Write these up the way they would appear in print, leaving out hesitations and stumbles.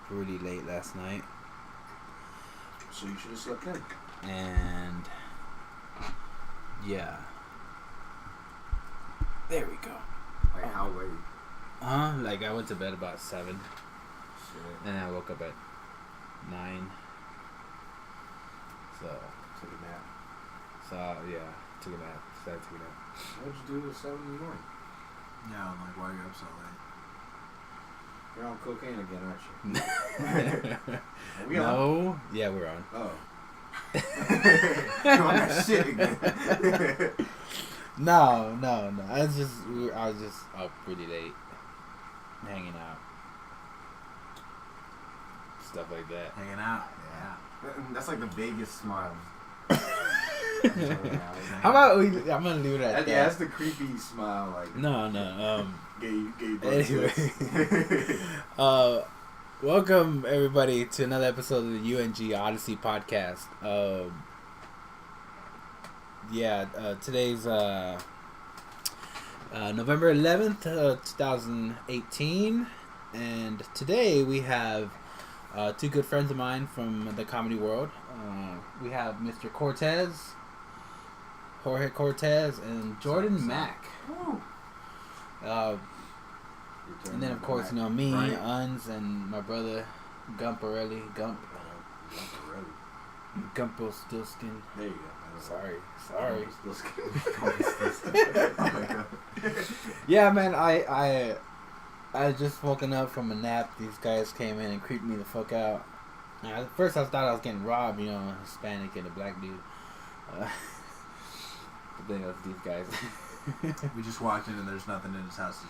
pretty late last night. So you should have slept in. And yeah. There we go. Like how late? Like I went to bed about 7. Shit. And I woke up at 9. So Took a nap. yeah, took a nap. Decided to take a nap. What'd you do at 7 in the morning? Yeah, I'm like, why are you up so late? You're on cocaine again, aren't you? Are we on? No. Yeah, we're on. Oh. You're on that shit again. No. I was just up pretty late, hanging out, stuff like that. Hanging out. Yeah. That's like the biggest smile. How about I'm gonna leave it at that. Yeah, that's the creepy smile. Like No. gay Anyway, welcome everybody to another episode of the UandGOdyssey Podcast. Today's November 11th, 2018, and today we have two good friends of mine from the comedy world. We have Mr. Jorge Cortez, and Jordan Mack. And then, of course, me, right. Uns, and my brother, Gumparelli. Gumpo Stillskin. There you go. Sorry. Still Yeah, man, I just woken up from a nap. These guys came in and creeped me the fuck out. At first, I thought I was getting robbed, a Hispanic and a black dude. But then it was these guys. We just walked in and there's nothing in his house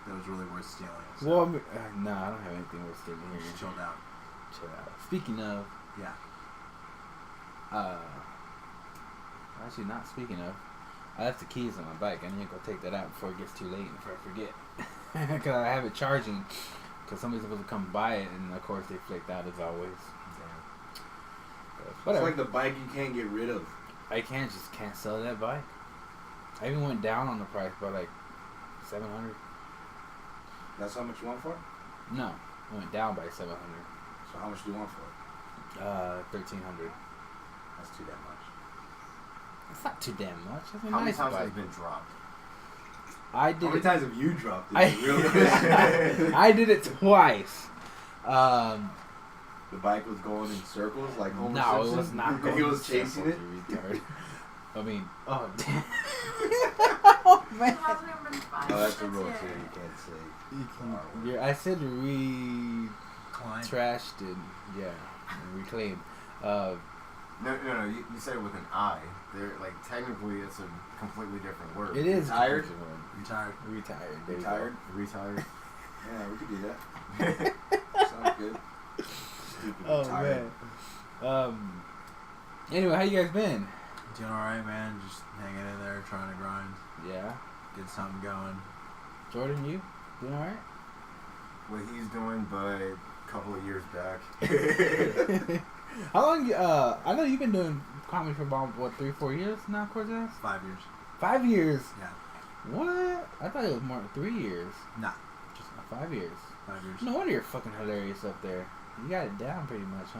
that was really worth stealing. So Well, no, I don't have anything worth stealing we here. just chilled out. Chill out. Speaking of, Yeah. actually not speaking of, I left the keys on my bike. I need to go take that out before it gets too late and before I forget. Because I have it charging. Because somebody's supposed to come buy it, and of course they flaked out as always. It's Whatever. like the bike you can't get rid of. I can't sell that bike. I even went down on the price by like $700. That's how much you want for it? No, I went down by $700. So how much do you want for it? $1,300. That's too damn much. It's not too damn much. It's a How many nice times has bike. it been dropped? I did How many it. times have you dropped it? I Real quick. I did it twice. The bike was going in circles like Homer No, Simpson? it was not going. He was in chasing it? circles, you retard. I mean, oh damn. Oh man. Oh, that's a rule too. You can't say. Yeah, I said Klein. trashed and reclaimed. No. You said it with an I. They're like technically it's a completely different word. It is Retired? Retired. Retired. There you Retired? Retired. Yeah, we could do that. Sounds good. Stupid go. Oh retired. man. Anyway, how you guys been? Doing alright, man. Just hanging in there, trying to grind. Yeah. Get something going. Jordan, you doing all right? What he's doing, but a couple of years back. How long? I know you've been doing comedy for about 3-4 years now, Cortez. 5 years. 5 years. Yeah. What? I thought it was more than 3 years. Nah. Just 5 years. 5 years. No wonder you're fucking hilarious up there. You got it down pretty much, huh?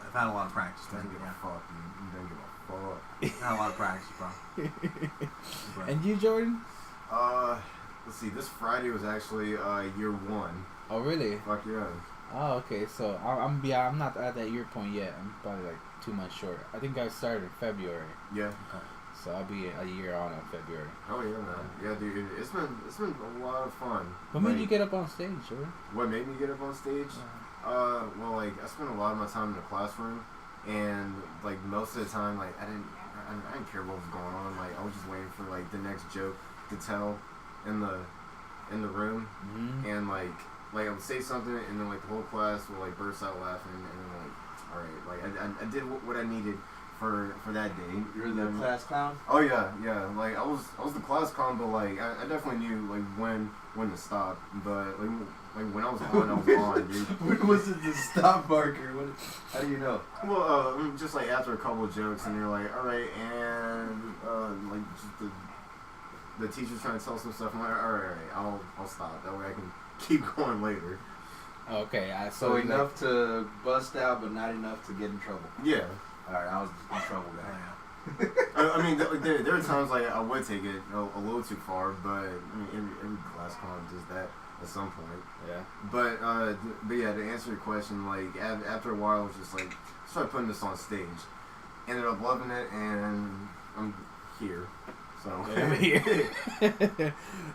I've had a lot of practice. Doesn't give Yeah. a fuck, dude. You don't give a fuck. I've had a lot of practice, bro. But And you, Jordan? Let's see. This Friday was actually year 1. Oh, really? Fuck yeah. Oh, okay. So I'm not at that year point yet. I'm probably like 2 months short. I think I started in February, Yeah. so I'll be a year on in February. Oh yeah, man. Yeah, dude. It's been a lot of fun. What made you get up on stage, Jordan? What made me get up on stage? Well, like I spent a lot of my time in the classroom, and like most of the time, like I didn't care what was going on. Like I was just waiting for like the next joke to tell in the room, Mm-hmm. and like I would say something, and then like the whole class would like burst out laughing, and then like all right, like I did what I needed for that day. You're the class clown? Oh yeah. Like I was the class clown, but like I definitely knew like when to stop. But like when I was on, I was on, dude. When was it the stop marker? How do you know? Well, just like after a couple of jokes, and you're like, all right, and like just the teacher's trying to tell some stuff. I'm like, all right, I'll stop. That way I can keep going later. Okay, So enough to bust out, but not enough to get in trouble. Yeah. Alright, I was in trouble Oh, guy. yeah. I mean, there are times like I would take it a little too far, but I mean, every class con does that at some point. Yeah. But yeah, to answer your question, like after a while, I was just like, start putting this on stage. Ended up loving it, and I'm here. So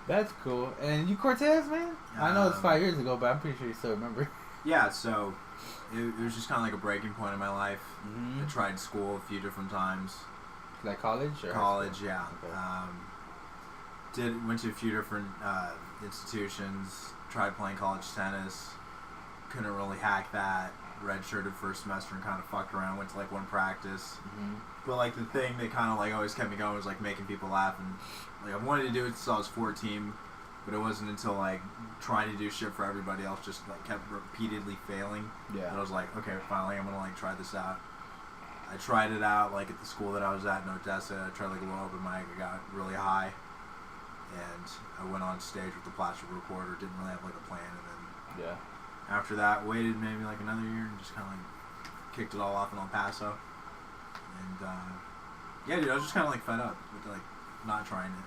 That's cool. And you Cortez, man? I know it's 5 years ago, but I'm pretty sure you still remember. Yeah, so it was just kind of like a breaking point in my life. Mm-hmm. I tried school a few different times. Like college? Or College, yeah. Okay. Went to a few different institutions. Tried playing college tennis. Couldn't really hack that. Redshirted first semester and kind of fucked around. Went to like one practice. Mm-hmm. But like the thing that kind of like always kept me going was like making people laugh, and like I wanted to do it since I was 14, but it wasn't until like trying to do shit for everybody else just like kept repeatedly failing. Yeah. And I was like, okay, finally I'm gonna like try this out. I tried it out like at the school that I was at in Odessa. I tried like a little open mic. I got really high, and I went on stage with the plastic recorder. Didn't really have like a plan, and then Yeah. after that, waited maybe like another year and just kind of like kicked it all off in El Paso. And yeah, dude, I was just kind of like fed up with like not trying it.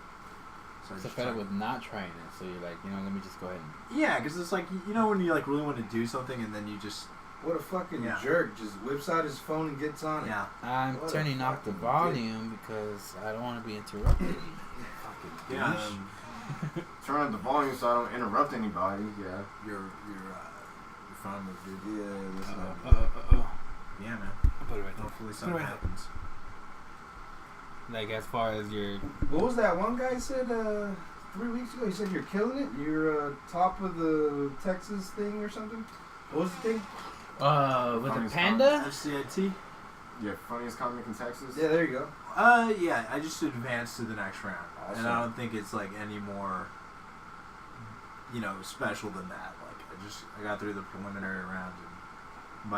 So I So just fed up tried- with not trying it, so you're like, let me just go ahead and... Yeah, because it's like, you know when you like really want to do something and then you just... What a fucking Yeah. jerk. Just whips out his phone and gets on it. Yeah. I'm What a turning off the fucking volume because I don't want to be interrupted. Yeah, turn on the volume so I don't interrupt anybody. Yeah. your phone was, dude. Yeah, that's not Yeah, man. Put it right there. Hopefully something right happens. Like, as far as your... What was that one guy said 3 weeks ago? He said you're killing it. You're top of the Texas thing or something. What was the thing? With the Funniest panda? FCIT? Yeah, funniest comic in Texas. Yeah, there you go. Yeah, I just advanced to the next round. Awesome. And I don't think it's like any more, special than that. Like, I got through the preliminary round, and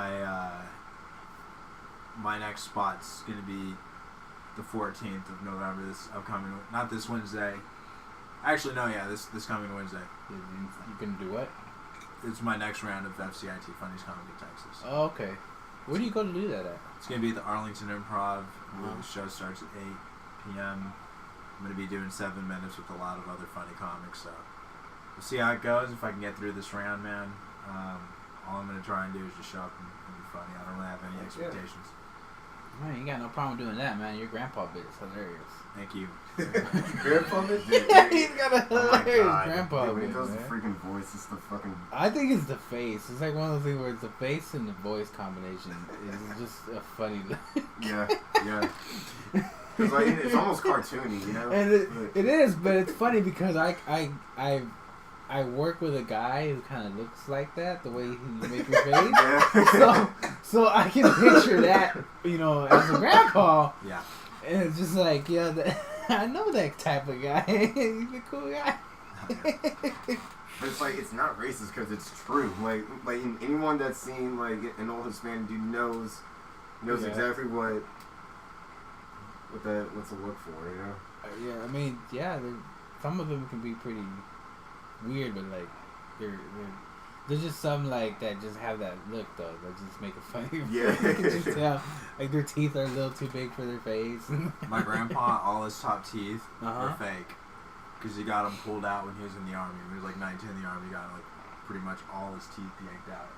my next spot's gonna be the 14th of November, this upcoming, not this Wednesday. Actually, no, yeah, this coming Wednesday. You can do what? It's my next round of FCIT Funniest Comic in Texas. Oh, okay. Where do you go to do that at? It's going to be at the Arlington Improv. Uh-huh. The show starts at 8 p.m. I'm going to be doing 7 minutes with a lot of other funny comics, so we'll see how it goes. If I can get through this round, man, all I'm going to try and do is just show up and be funny. I don't really have any expectations. Man, you got no problem doing that, man. Your grandpa bit is hilarious. Thank you. Grandpa bit? Yeah, he's got a Oh my hilarious god. grandpa Dude, when bit, he does the man. freaking voice, it's the fucking... I think it's the face. It's like one of those things where it's the face and the voice combination. It's just a funny... Yeah, yeah. It's like, it's almost cartoony, you know? And it is, but it's funny because I work with a guy who kind of looks like that, the way he make your face. Yeah. So I can picture that, as a grandpa. Yeah. And it's just like, I know that type of guy. He's a cool guy. But it's like, it's not racist because it's true. Like anyone that's seen like an old Hispanic dude knows Yeah. exactly what to look for, you know? Yeah, I mean, some of them can be pretty weird, but like there's just some like that just have that look though that just make it funny. Yeah. You can just tell like their teeth are a little too big for their face. My grandpa, all his top teeth Uh-huh. were fake because he got them pulled out when he was in the army. When he was like 19 in the army, he got like pretty much all his teeth yanked out.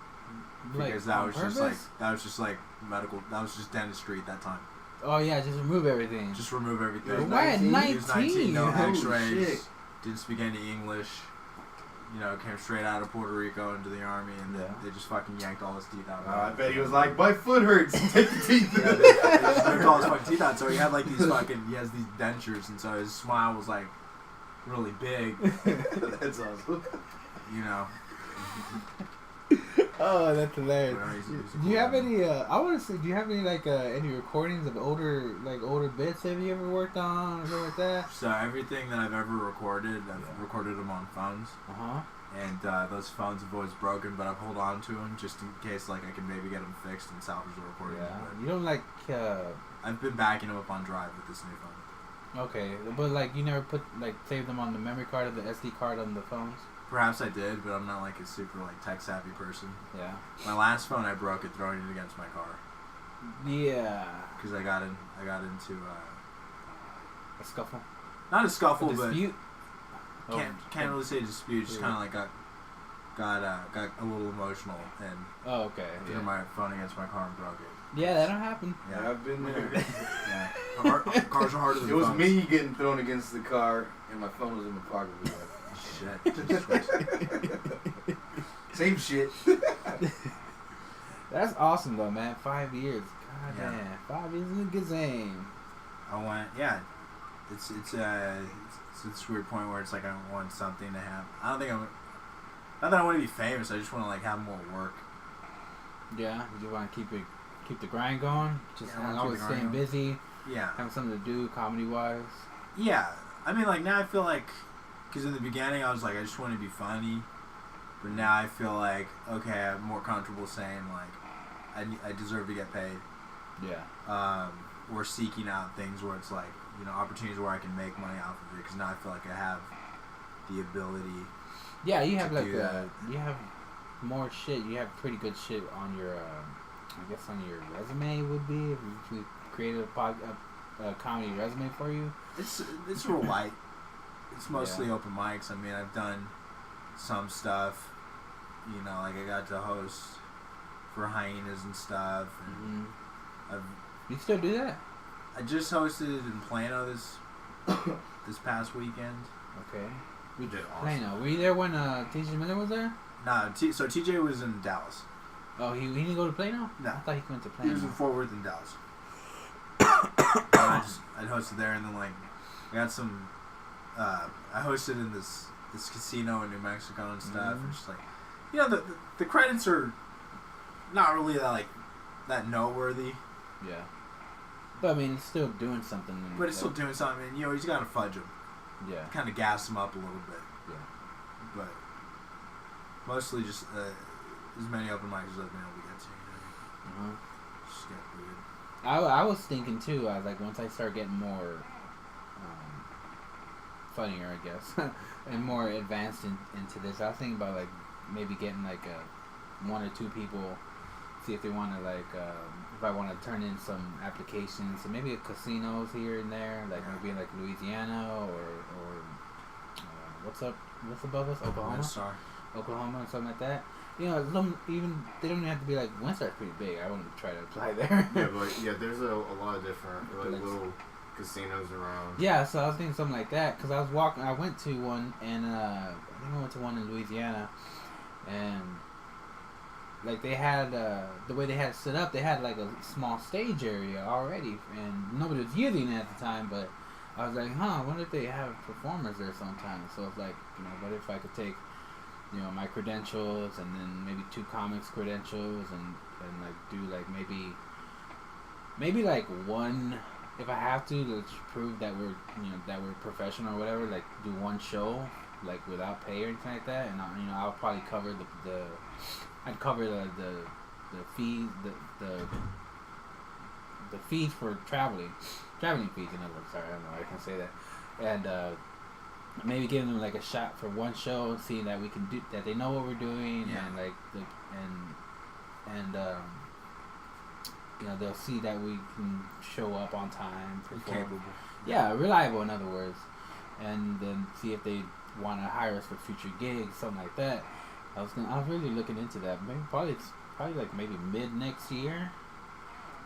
Because that on was just like medical. That was just dentistry at that time. Oh yeah, just remove everything. Just remove everything. He was Why at 19? He was 19, no Holy X-rays, shit. didn't speak any English. Came straight out of Puerto Rico into the army, and then they just fucking yanked all his teeth out. I bet he was like, my foot hurts. Take the teeth. Yeah, they just yanked all his fucking teeth out. So he had like he has these dentures, and so his smile was like really big. That's awesome. Oh, that's hilarious. Whatever, he's a Do you cool have guy. any? I want to say, do you have any any recordings of older bits? Have you ever worked on or something like that? So everything that I've ever recorded, I've recorded them on phones, and those phones have always broken, but I've hold on to them just in case like I can maybe get them fixed and salvage the recording. Yeah. But You don't like. I've been backing them up on Drive with this new phone. Okay, but like you never save them on the memory card or the SD card on the phones. Perhaps I did, but I'm not like a super like tech savvy person. Yeah. My last phone I broke it throwing it against my car. Yeah. Because I got into A scuffle. not a scuffle, A dispute. but can't really say dispute. Just kind of like got a little emotional and Oh, okay. threw Yeah. my phone against my car and broke it. Yeah, that'll happen. Yeah, I've been there. Yeah, cars are harder than It was phones. me getting thrown against the car, and my phone was in my pocket. Shit. Jesus Christ. Same shit. That's awesome though, man. 5 years. God Yeah. damn. 5 years is a good thing. I want, yeah. It's this weird point where it's like I want something to have. I don't think I'm. Not that I want to be famous. I just want to like have more work. Yeah. You want to keep the grind going? Just Yeah, I wanna always keep the grind staying busy, Yeah. having something to do comedy wise. Yeah. I mean, like now I feel like, because in the beginning I was like I just want to be funny, but now I feel like okay I'm more comfortable saying like I deserve to get paid. Yeah. Or seeking out things where it's like, you know, opportunities where I can make money off of it, because now I feel like I have the ability. Yeah, you have to like do that. you have more shit. You have pretty good shit on your, I guess on your resume would be if we created a comedy resume for you. It's real light. It's mostly open mics. I mean, I've done some stuff. You know, like I got to host for Hyenas and stuff, and You still do that? I just hosted in Plano this past weekend. Okay. We did Plano. Were you there when TJ Miller was there? Nah, so TJ was in Dallas. Oh, he didn't go to Plano? No. I thought he went to He Plano. was in Fort Worth and Dallas. I hosted there, and then like I got some. I hosted in this casino in New Mexico and stuff, and just like, you know, the credits are not really that noteworthy. Yeah. But I mean, it's still doing something. But it's still doing something, and you know, he's got to fudge him. Yeah. Kind of gas him up a little bit. Yeah. But mostly just as many open mics as I've been able to get to. You know? Just get weird. I was thinking too. I was like, once I start getting more funnier, I guess, and more advanced into this, I was thinking about like maybe getting like one or two people, see if they want to like if I want to turn in some applications, so maybe casinos here and there, like maybe like Louisiana or what's above us, Oklahoma, Oklahoma or something like that. You know, even they don't even have to be like Windstar's pretty big. I wouldn't try to apply there. Yeah, but there's a lot of different like little casinos around. Yeah, so I was thinking something like that because I went to one and I think I went to one in Louisiana, and like they had the way they had it set up, they had like a small stage area already, and nobody was using it at the time. But I was like, I wonder if they have performers there sometimes. So it's like, you know, what if I could take, you know, my credentials and then maybe 2 comics credentials and like do like maybe like one, if I have to prove that we're, you know, that we're professional or whatever, like do one show like without pay or anything like that, and I'll probably cover I'd cover the fees, the fees for traveling fees, in other words. Sorry, I don't know why I can say that. And maybe giving them like a shot for one show, seeing that we can do that, they know what we're doing, and like you know, they'll see that we can show up on time, perform. Capable. Yeah, reliable, in other words, and then see if they want to hire us for future gigs, something like that. I was really looking into that. Maybe probably like maybe mid next year,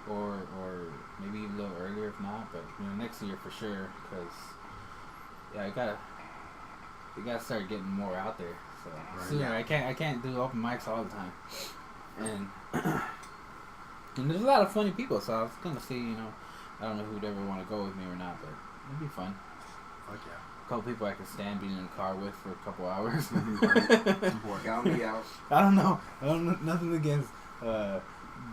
or maybe even a little earlier if not. But you know, next year for sure, because yeah, you gotta start getting more out there. So sooner, I can't do open mics all the time, and there's a lot of funny people. So I was gonna see, you know, I don't know who'd ever want to go with me or not, but it'd be fun. Fuck yeah. Couple people I could stand being in the car with for a couple hours. Got me out. I don't know. Nothing against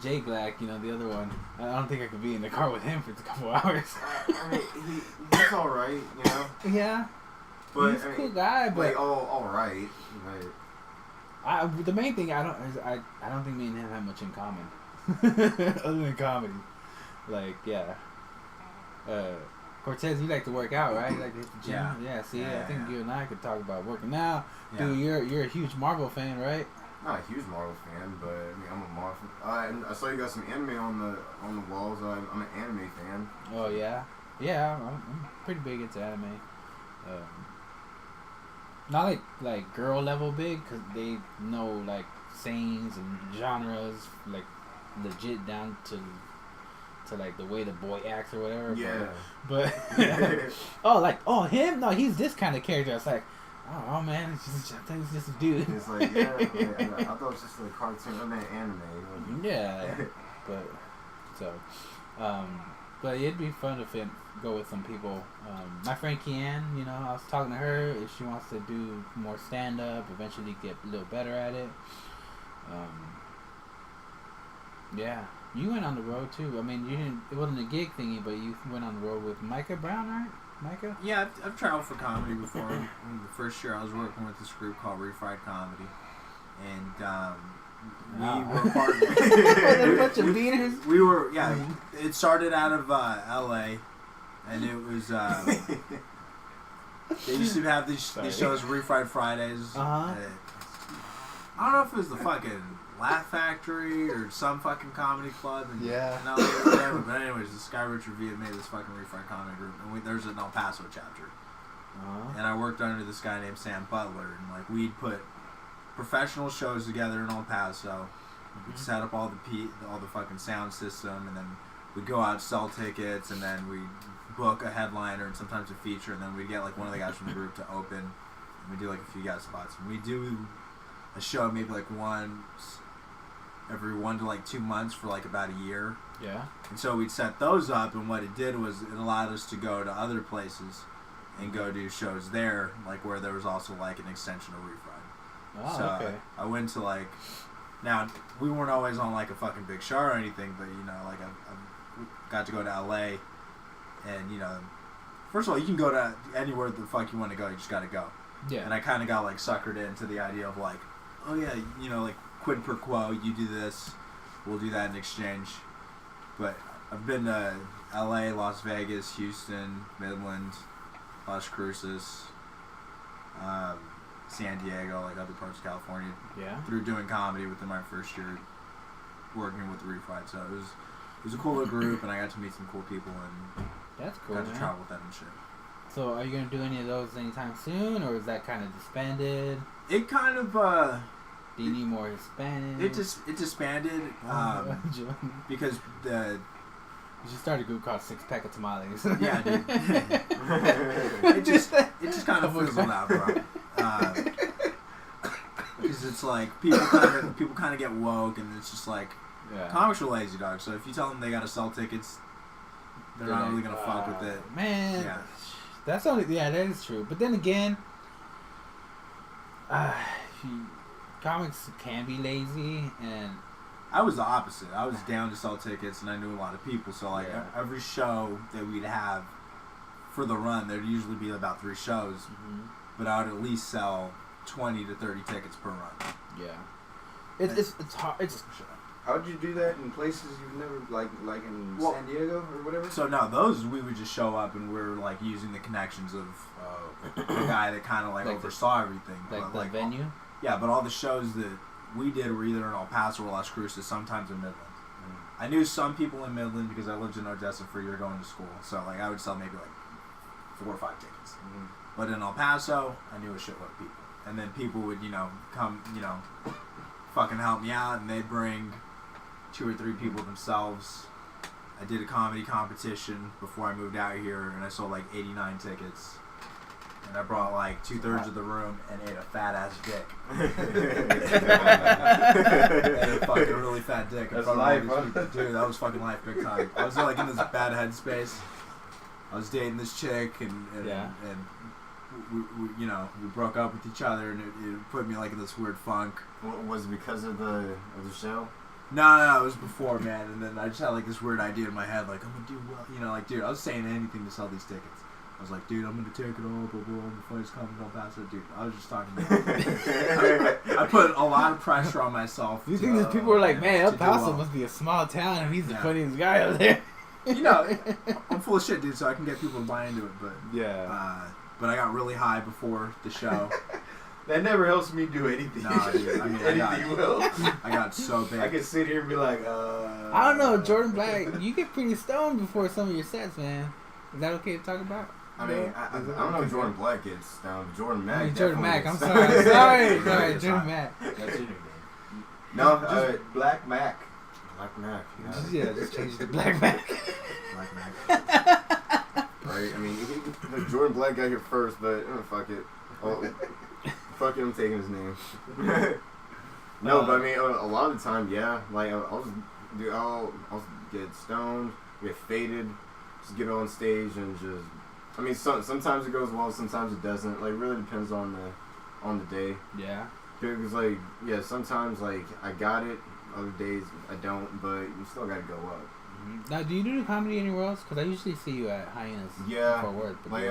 Jay Black, you know, the other one. I don't think I could be in the car with him for a couple hours. I mean, he's all right, you know. Yeah, But he's a cool guy, but like all right. But the main thing I don't think me and him have much in common, other than comedy. Like, yeah. Of Cortez, you like to work out, right? You like to hit the gym? Yeah. See, Yeah, I think yeah. you and I could talk about working out. Yeah. Dude, you're a huge Marvel fan, right? Not a huge Marvel fan, but I mean, I'm a Marvel. And I saw you got some anime on the walls. I'm an anime fan. Oh yeah, yeah. I'm pretty big into anime. Not like girl level big, cause they know like sayings and genres like legit down to like the way the boy acts or whatever. Yeah. But him? No, he's this kind of character. It's like, oh man, I think it's just a dude. It's like, yeah, I thought it was just a cartoon. I meant anime. Yeah, but it'd be fun if it go with some people. My friend Kian, I was talking to her if she wants to do more stand up, eventually get a little better at it. Yeah, you went on the road too. I mean, it wasn't a gig thingy, but you went on the road with Micah Brown, right? Micah? Yeah, I've traveled for comedy before. In the first year, I was working with this group called Refried Comedy, and we were part of a bunch of beaners. We were, yeah. It started out of L.A., and it was. They used to have these shows, Refried Fridays. Uh-huh. I don't know if it was the fucking Laugh Factory or some fucking comedy club. And, Yeah. and whatever. But anyways, this guy Richard V had made this fucking Refried Comedy group, and there's an El Paso chapter. Uh-huh. And I worked under this guy named Sam Butler, and like we'd put professional shows together in El Paso. We'd set up all the fucking sound system, and then we'd go out, sell tickets, and then we'd book a headliner and sometimes a feature, and then we'd get like one of the guys from the group to open, and we'd do like a few guest spots. And we do a show maybe like once every 1 to like 2 months for like about a year. Yeah. And so we'd set those up, and what it did was it allowed us to go to other places and go do shows there, like where there was also like an extension of Refried. Oh, So okay. I went to like, now we weren't always on like a fucking big show or anything, but like I got to go to LA, and first of all, you can go to anywhere the fuck you want to go, you just got to go. Yeah. And I kind of got like suckered into the idea of like, oh yeah, like quid pro quo, you do this, we'll do that in exchange. But I've been to LA, Las Vegas, Houston, Midland, Las Cruces, San Diego, like other parts of California. Yeah. Through doing comedy within my first year working with Refried. So it was a cool little group, and I got to meet some cool people, and That's cool, got to man. travel with them and shit. So are you going to do any of those anytime soon, or is that kind of disbanded? It kind of Do you need more Hispanic? it disbanded because the You should start a group called Six Pack of Tamales. yeah, dude. it just kind of fizzled out, bro. Because it's like people kind of get woke, and it's just like Yeah. comics are lazy, dog. So if you tell them they gotta sell tickets, they're not really gonna fuck with it. Man, Yeah. that is true. But then again, comics can be lazy, and I was the opposite. I was down to sell tickets, and I knew a lot of people. So like Yeah. every show that we'd have for the run, there'd usually be about 3 shows, but I would at least sell 20 to 30 tickets per run. yeah, it's hard. It's How'd you do that in places you've never, like in Well, San Diego or whatever? So no, those we would just show up, and we're like using the connections of the guy that kind of like Like oversaw everything. like But, the venue. Yeah, but all the shows that we did were either in El Paso or Las Cruces, sometimes in Midland. I knew some people in Midland because I lived in Odessa for a year going to school. So like I would sell maybe like 4 or 5 tickets. But in El Paso, I knew a shitload of people. And then people would, come, fucking help me out, and they'd bring 2 or 3 people themselves. I did a comedy competition before I moved out here, and I sold like 89 tickets. And I brought like 2/3 of the room and ate a fat ass dick. Ate a fucking really fat dick. That's front of all life, these huh? people. Dude, that was fucking life big time. I was like in this bad headspace. I was dating this chick, and Yeah. we broke up with each other, and it put me like in this weird funk. Was it because of the show? No, it was before, man. And then I just had like this weird idea in my head, like I'm gonna do well, dude. I was saying anything to sell these tickets. I was like, dude, I'm gonna take it all, blah blah. The fight's coming, I'll pass it, dude. I was just talking. I put a lot of pressure on myself. You think these people were like, man, El to do Paso well. must be a small town, and he's Yeah. the funniest guy out there. You know, I'm full of shit, dude, so I can get people to buy into it. But but I got really high before the show. That never helps me do anything. No, dude. I mean, I got so big. I can sit here and be like, I don't know, Jordan Black. You get pretty stoned before some of your sets, man. Is that okay to talk about? I mean, I don't know if Jordan Black gets down. Jordan Mack. I mean, Jordan Mack. I'm sorry. sorry, Jordan Mack. That's your name. No, just Black Mac. Black Mac. Yeah, just change it to Black Mac. Black Mac. Right. I mean, Jordan Black got here first, but fuck it. Oh, fuck it. I'm taking his name. No, but I mean, a lot of the time, yeah. Like I'll get stoned, get faded, just get on stage and just. I mean, sometimes it goes well, sometimes it doesn't. Like, really depends on the day. Yeah. Because sometimes like I got it, other days I don't, but you still gotta go up. Mm-hmm. Now, do you do comedy anywhere else? Because I usually see you at Hyenas. Yeah. Fort Worth. Like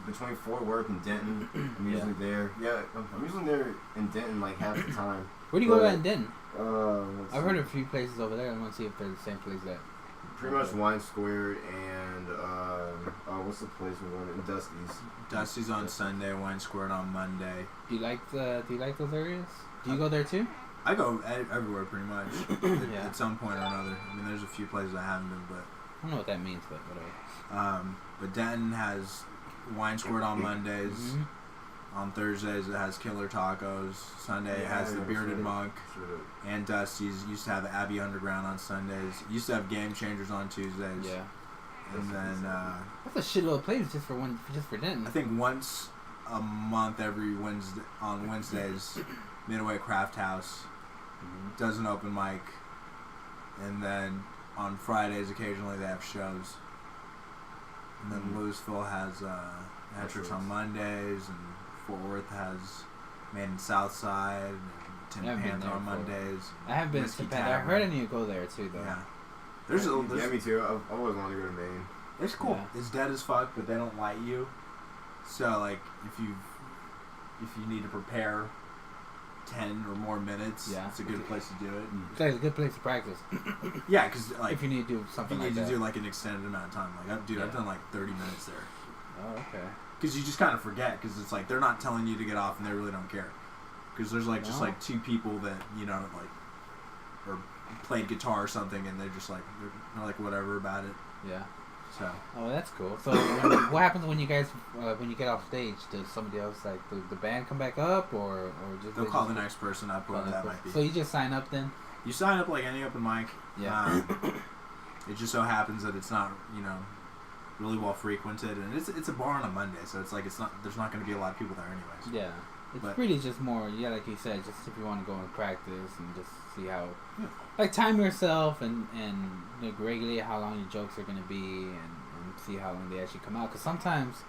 between Fort Worth and Denton, I'm usually there. Yeah, I'm usually there in Denton like half the time. Where do you go at in Denton? I've heard of a few places over there. I want to see if they're the same place that. Pretty much Wine Squared and what's the place we're going to? Dusty's. Dusty's on Sunday, Wine Squared on Monday. Do you like those areas? Do you go there too? I go everywhere pretty much. Yeah. At some point or another. I mean, there's a few places I haven't been, but I don't know what that means, but whatever. But Denton has Wine Squared on Mondays. Mm-hmm. On Thursdays it has Killer Tacos. Sunday it has the Bearded Monk. And Dusty's. Used to have Abbey Underground on Sundays. Used to have Game Changers on Tuesdays. Yeah. And then that's a shitload of places just for Denton. I think once a month, every Wednesdays, Midway Craft House does an open mic, and then on Fridays occasionally they have shows. And then Louisville has Metrics on Mondays, and Fort Worth has Man in Southside, and Tin Panther on Mondays. I haven't been to Tin Panther. I heard I need to go there too, though. Yeah. Yeah, me too. I've always wanted to go to Maine. It's cool. Yeah. It's dead as fuck, but they don't light you. So like, if you need to prepare 10 or more minutes, it's a good place to do it. It's like a good place to practice. Yeah, because like if you need to do something like that. you need to do like an extended amount of time. Like, I've done like 30 minutes there. Oh, okay. Because you just kind of forget, because it's like they're not telling you to get off, and they really don't care. Because there's like just like two people that or played guitar or something, and they're just like they're like whatever about it. Yeah. So. Oh, that's cool. So what happens when you guys when you get off stage? Does somebody else the band come back up or just they'll call the next person up, whoever that might be. So you just sign up then? You sign up like any open mic. Yeah. It just so happens that it's not really well frequented, and it's a bar on a Monday, so it's like there's not going to be a lot of people there anyways. Yeah. It's really just more, like you said, just if you want to go and practice and just see how, like, time yourself and regulate how long your jokes are going to be and see how long they actually come out. Because sometimes,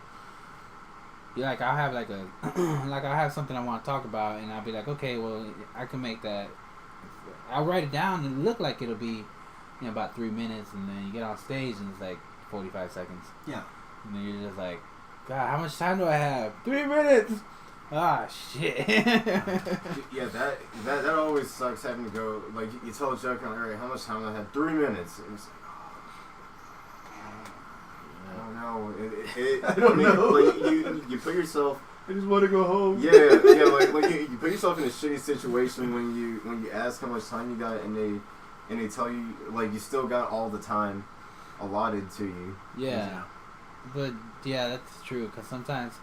I'll have I'll have something I want to talk about, and I'll be like, okay, well, I can make that. I'll write it down and look like it'll be, about 3 minutes, and then you get on stage and it's like 45 seconds. Yeah. And then you're just like, God, how much time do I have? 3 minutes! Ah, shit. Yeah, that always sucks having to go, like, you tell a joke, and like, all right, how much time I had? 3 minutes. And it's like, I don't know. I don't know. Like, you put yourself... I just want to go home. Yeah, like you put yourself in a shitty situation when you ask how much time you got, and they tell you, like, you still got all the time allotted to you. Yeah. But, yeah, that's true, because sometimes...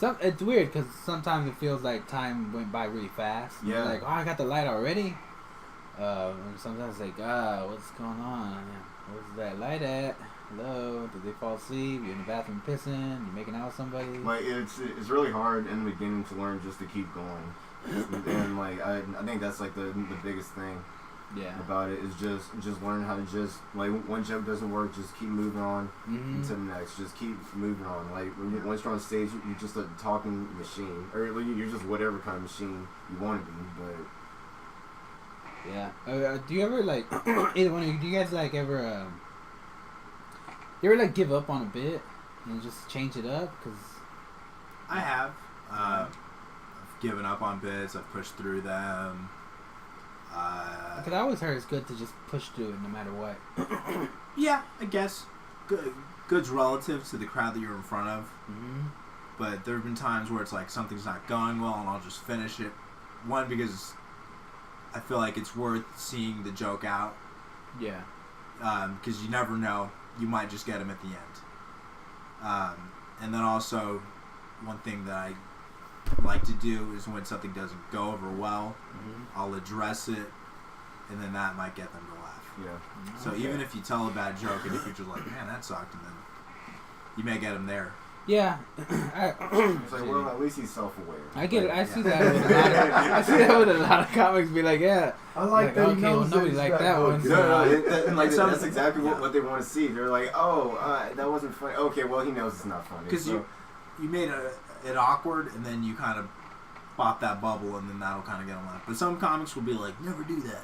it's weird because sometimes it feels like time went by really fast. Yeah. You're like, oh, I got the light already. And sometimes it's like, what's going on? Where's that light at? Hello? Did they fall asleep? You're in the bathroom pissing? You're making out with somebody? Like, it's really hard in the beginning to learn just to keep going. And like I think that's like the biggest thing. Yeah. About it is just learn how to just, like, one joke doesn't work, just keep moving on to the next. Just keep moving on. Like, once you're on stage, you're just a talking machine, or you're just whatever kind of machine you want to be. But yeah, do you ever like either one of you? Do you guys like ever give up on a bit and just change it up? Cause I have. I've given up on bits. I've pushed through them. Because I always heard it's good to just push through it no matter what. Yeah, I guess. Good's relative to the crowd that you're in front of. Mm-hmm. But there have been times where it's like something's not going well and I'll just finish it. One, because I feel like it's worth seeing the joke out. Yeah. Because you never know. You might just get him at the end. And then also, one thing that I like to do is when something doesn't go over well, I'll address it, and then that might get them to laugh. Yeah. So even if you tell a bad joke, and if you're just like, man, that sucked, and then you may get them there. Yeah. It's like, well, at least he's self-aware. I get it. I see that with a lot of, I see that with a lot of comics. Be like, yeah, I like that. Okay, well, nobody liked that one. No, like that's exactly what they want to see. They're like, oh, that wasn't funny. Okay, well, he knows it's not funny. Because you made it awkward, and then you kind of pop that bubble, and then that'll kind of get them laugh. But some comics will be like, never do that.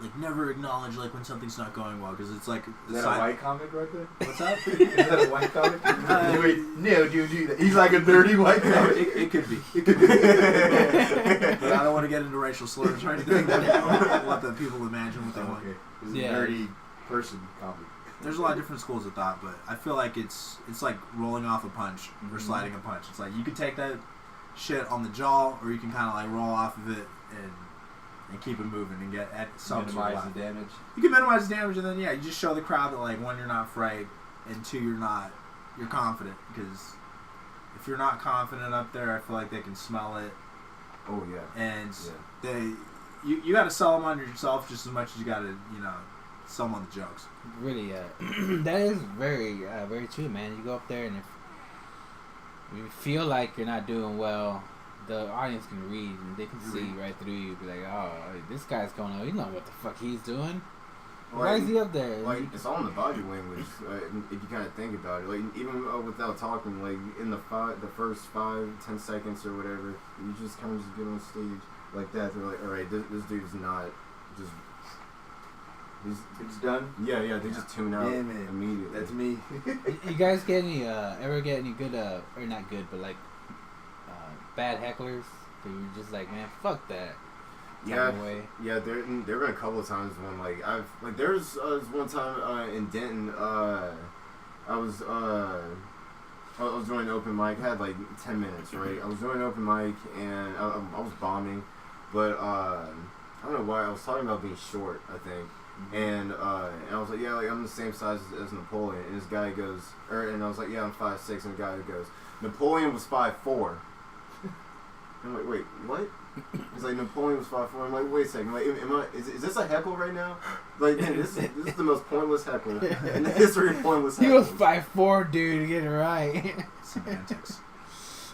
Like, never acknowledge, like, when something's not going well, because it's like... Is that a white comic right there? What's that? Is that a white comic? No, dude. He's like a dirty white comic. It could be. It could be. But I don't want to get into racial slurs or anything. I let the people imagine what they want. It's a dirty person comic. There's a lot of different schools of thought, but I feel like it's like rolling off a punch or sliding a punch. It's like, you can take that shit on the jaw, or you can kind of, like, roll off of it and keep it moving and get at some minimize the damage. You can minimize the damage, and then you just show the crowd that, like, one, you're not afraid, and two, you're confident, because if you're not confident up there, I feel like they can smell it. Oh yeah. And you got to sell them on yourself just as much as you got to sell them on the jokes. Really, that is very very true, man. You go up there and if you feel like you're not doing well, the audience can read and they can see right through you. Be like, oh, this guy's going on. You know what the fuck he's doing. Why is he up there? Like, it's all in the body language. If you kind of think about it, like even without talking, like in the first 5-10 seconds or whatever, you just kind of just get on stage like that. They're like, all right, this dude's not just. It's done. Yeah, they just tune out immediately. That's me. You guys get any ever get any good or not good, but like bad hecklers that you're just like, man, fuck that. Yeah, there been a couple of times when there's one time in Denton, I was doing an open mic. I had like 10 minutes, right? I was doing an open mic and I was bombing, but I don't know why I was talking about being short, I think. And I was like, yeah, like I'm the same size as Napoleon. And this guy goes, and I was like, yeah, I'm 5'6", and the guy goes, Napoleon was 5'4". I'm like, wait, what? He's like, Napoleon was 5'4". I'm like, wait a second, like, is this a heckle right now? Like, this is the most pointless heckle in the history of pointless heckles. He was 5'4", dude. Get it right. Semantics.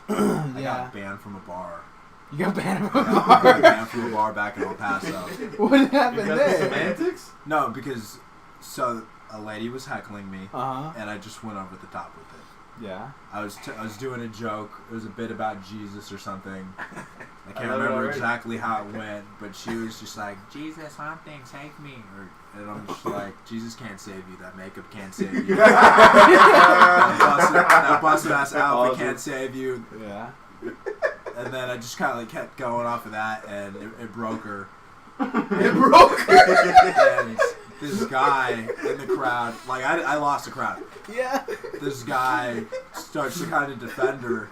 I got banned from a bar. You got banned from a bar? I got banned from a bar back in El Paso. What happened there? Semantics? No, because a lady was heckling me, and I just went over the top with it. Yeah. I was doing a joke. It was a bit about Jesus or something. I can't remember exactly how it went, but she was just like, Jesus, something, save me. And I'm just like, Jesus can't save you. That makeup can't save you. that busted ass outfit can't save you. Yeah. And then I just kind of like kept going off of that, and it broke her. It broke her. And this guy in the crowd, like I lost the crowd. Yeah. This guy starts to kind of defend her,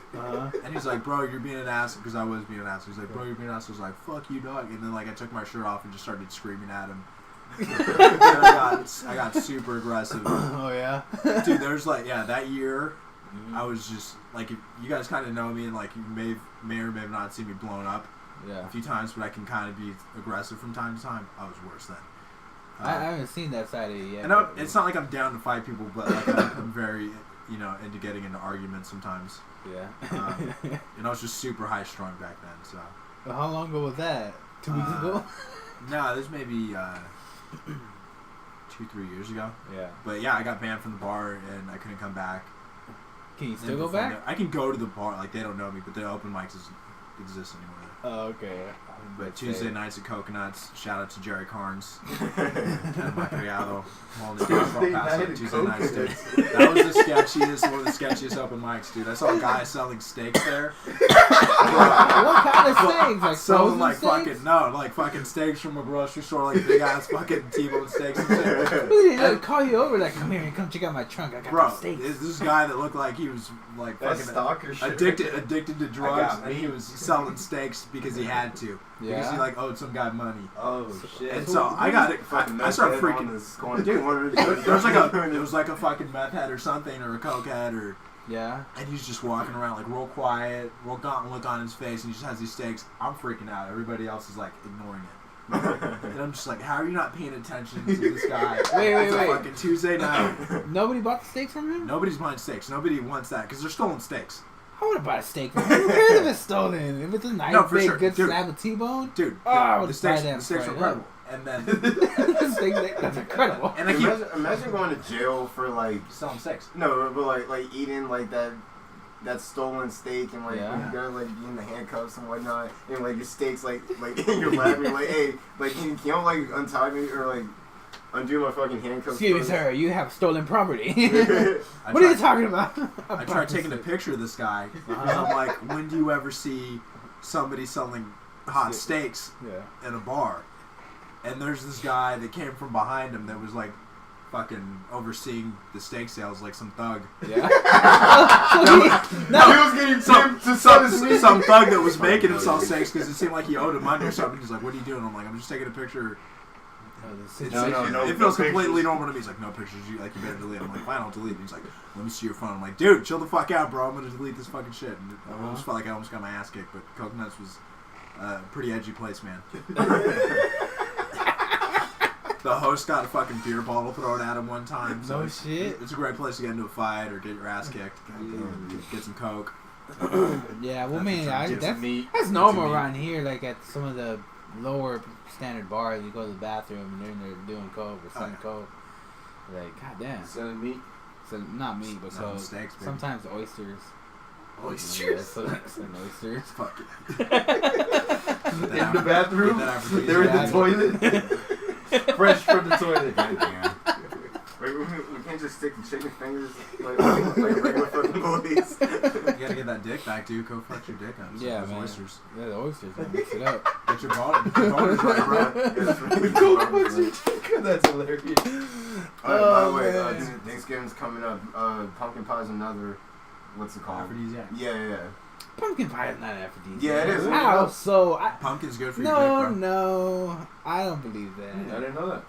and he's like, "Bro, you're being an ass," because I was being an ass. He's like, "Bro, you're being an ass." I was like, "Fuck you, dog!" And then like I took my shirt off and just started screaming at him. I got super aggressive. Oh yeah. Dude, there's like that year. I was just like, you guys kind of know me, and like you may or may have not seen me blown up a few times, but I can kind of be aggressive from time to time. I was worse then. I haven't seen that side of you yet. And it's not like I'm down to fight people, but like I'm very, into getting into arguments sometimes. Yeah. And I was just super high strung back then. So. Well, how long ago was that? 2 weeks ago? No, this may be 2-3 years ago. Yeah. But yeah, I got banned from the bar and I couldn't come back. Can you still go back? I can go to the bar, like they don't know me, but the open mics exist anymore. Oh, okay. But Tuesday nights at Coconuts, shout out to Jerry Carnes and my criado. Tuesday night at Tuesday nights, dude. Coconuts. That was one of the sketchiest open mics, dude. I saw a guy selling steaks there. What kind of steaks? Like Selling frozen steaks? fucking steaks from a grocery store, like big ass fucking T-bone steaks and shit. He had to call you over, like, come here and come check out my trunk. I got Bro, the steaks. this guy that looked like he was like That's fucking stalker shit. addicted to drugs, got and he meat. was selling steaks because he had to. Because Yeah. he like owed some guy money. Oh shit! And so I got it. I started freaking. Dude, it was like a fucking meth head or something, or a coke head, or Yeah. and he's just walking around like real quiet, real gaunt look on his face, and he just has these steaks. I'm freaking out. Everybody else is like ignoring it, and I'm just like, how are you not paying attention to this guy? Wait. It's a fucking Tuesday night. Nobody bought the steaks from him? Nobody's buying steaks. Nobody wants that because they're stolen steaks. I would have bought a steak from him. Who cares if it's stolen? If it's a nice, No, for big, sure. good Dude. slab of T-bone? Dude, Oh, I would the steaks, buy that the steaks were straight up. incredible. And then The steak, that's incredible. and I keep Imagine going to jail for like selling steaks. no, but like eating like that stolen steak and like Yeah. when you're like in the handcuffs and whatnot and like your steaks like in your lap and you're like, hey, like can you like untie me or like undo my fucking handcuffs? Excuse me, first? sir, you have stolen property. I What are you tried- talking about? I tried taking a picture of this guy because I'm like, when do you ever see somebody selling hot steaks Yeah. in a bar? And there's this guy that came from behind him that was like fucking overseeing the steak sales like some thug. Yeah. He was getting tipped to Some thug that was making him sell steaks because it seemed like he owed him money or something. He's like, what are you doing? I'm like, I'm just taking a picture. It feels completely normal to me. He's like, no pictures. You better delete. I'm like, fine, I'll delete. And he's like, let me see your phone. I'm like, dude, chill the fuck out, bro. I'm gonna delete this fucking shit. And I almost felt like I almost got my ass kicked, but Coconuts was a pretty edgy place, man. The host got a fucking beer bottle thrown at him one time. So No shit. It's a great place to get into a fight or get your ass kicked. Get some coke. Yeah, well, man, meat. that's normal around here. Like at some of the lower standard bars, you go to the bathroom and they're in there doing coke or selling coke. Like, goddamn. Selling meat. So not meat, but Selling coke. steaks, baby. Sometimes oysters. Oysters? Some oysters. Fuck it. In the bathroom. They're in the Yeah. toilet. Fresh from the toilet. Wait, we can't just stick the chicken fingers like regular fucking boys. You gotta get that dick back, dude. Go fuck your dick up. Yeah, Those man. oysters. Yeah, the oysters. Man, mix it up. Get your boners right, bro. Coke puts your chicken. That's hilarious. By the way, man. Thanksgiving's coming up. Pumpkin pie's another. What's it called? Aphrodisiac. Yeah. Pumpkin pie is not an aphrodisiac. Yeah, it is. How so? Pumpkin's good for your dick, bro. No, I don't believe that. I didn't know that.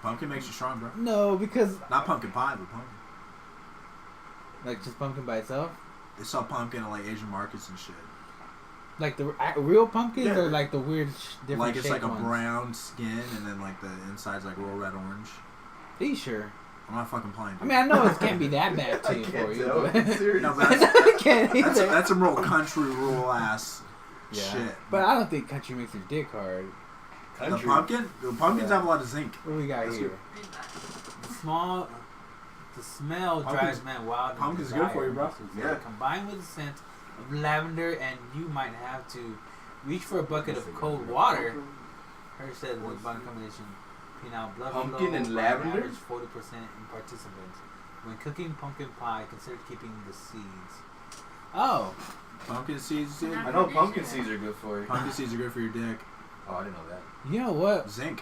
Pumpkin makes you strong, bro. No, because Not pumpkin pie, but pumpkin. like just pumpkin by itself. They sell pumpkin at like Asian markets and shit. Like the real pumpkins, Yeah. or like the weird, different Like it's like a ones? brown skin and then like the inside's like real red orange. Are you sure? I'm not fucking playing. I mean, I know it can't be that bad I too for can't you. tell. But I'm serious. No, but I can't that's either. that's some real country rural ass Yeah. shit. But I don't think country makes your dick hard. The pumpkins Yeah. have a lot of zinc. What do we got That's here? The smell drives men wild. and Pumpkin's good for you, bro. desire. Yeah. Combined with the scent of lavender, and you might have to reach for a bucket of cold water. Her said the bond combination. Peanut blood Pumpkin flow, and on lavender? average 40% in participants. When cooking pumpkin pie, consider keeping the seeds. Oh, Pumpkin seeds, dude. I know pumpkin seeds are good for you. Pumpkin seeds are good for your dick. Oh, I didn't know that. you know what? Zinc.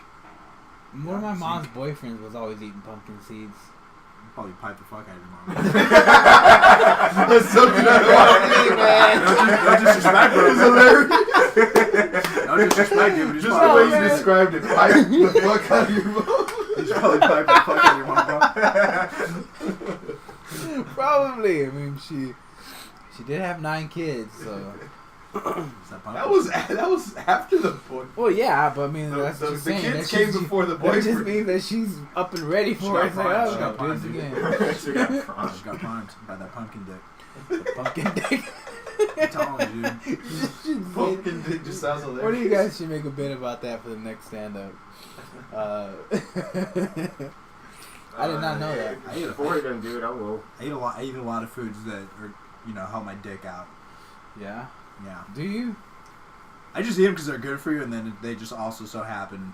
One of my zinc. mom's boyfriends was always eating pumpkin seeds. Probably pipe the fuck out of your mom. That's something No disrespect, bro. It's hilarious. No disrespect, dude. Just the way you described it. Pipe the fuck out of your mouth. He's probably pipe the fuck out of your mom, bro. Probably. I mean, she did have 9 kids, so. Is that pumpkin? That was after the boy. Well, yeah, but I mean, that's The just saying. kids that came she's- before the That just boyfriend. means that she's up and ready for it. It's like, primed. oh, She got do this primed, dude. again. She got prawn. She got primed by that pumpkin dick. Pumpkin dick. I'm telling you, dude. Pumpkin dick just sounds hilarious. What do you guys should make a bit about that for the next stand-up? I did not know that. I ate a Before he done do it, I will. I eat a lot of foods that are, help my dick out. Yeah. Yeah. Do you? I just eat them because they're good for you, and then they just also so happen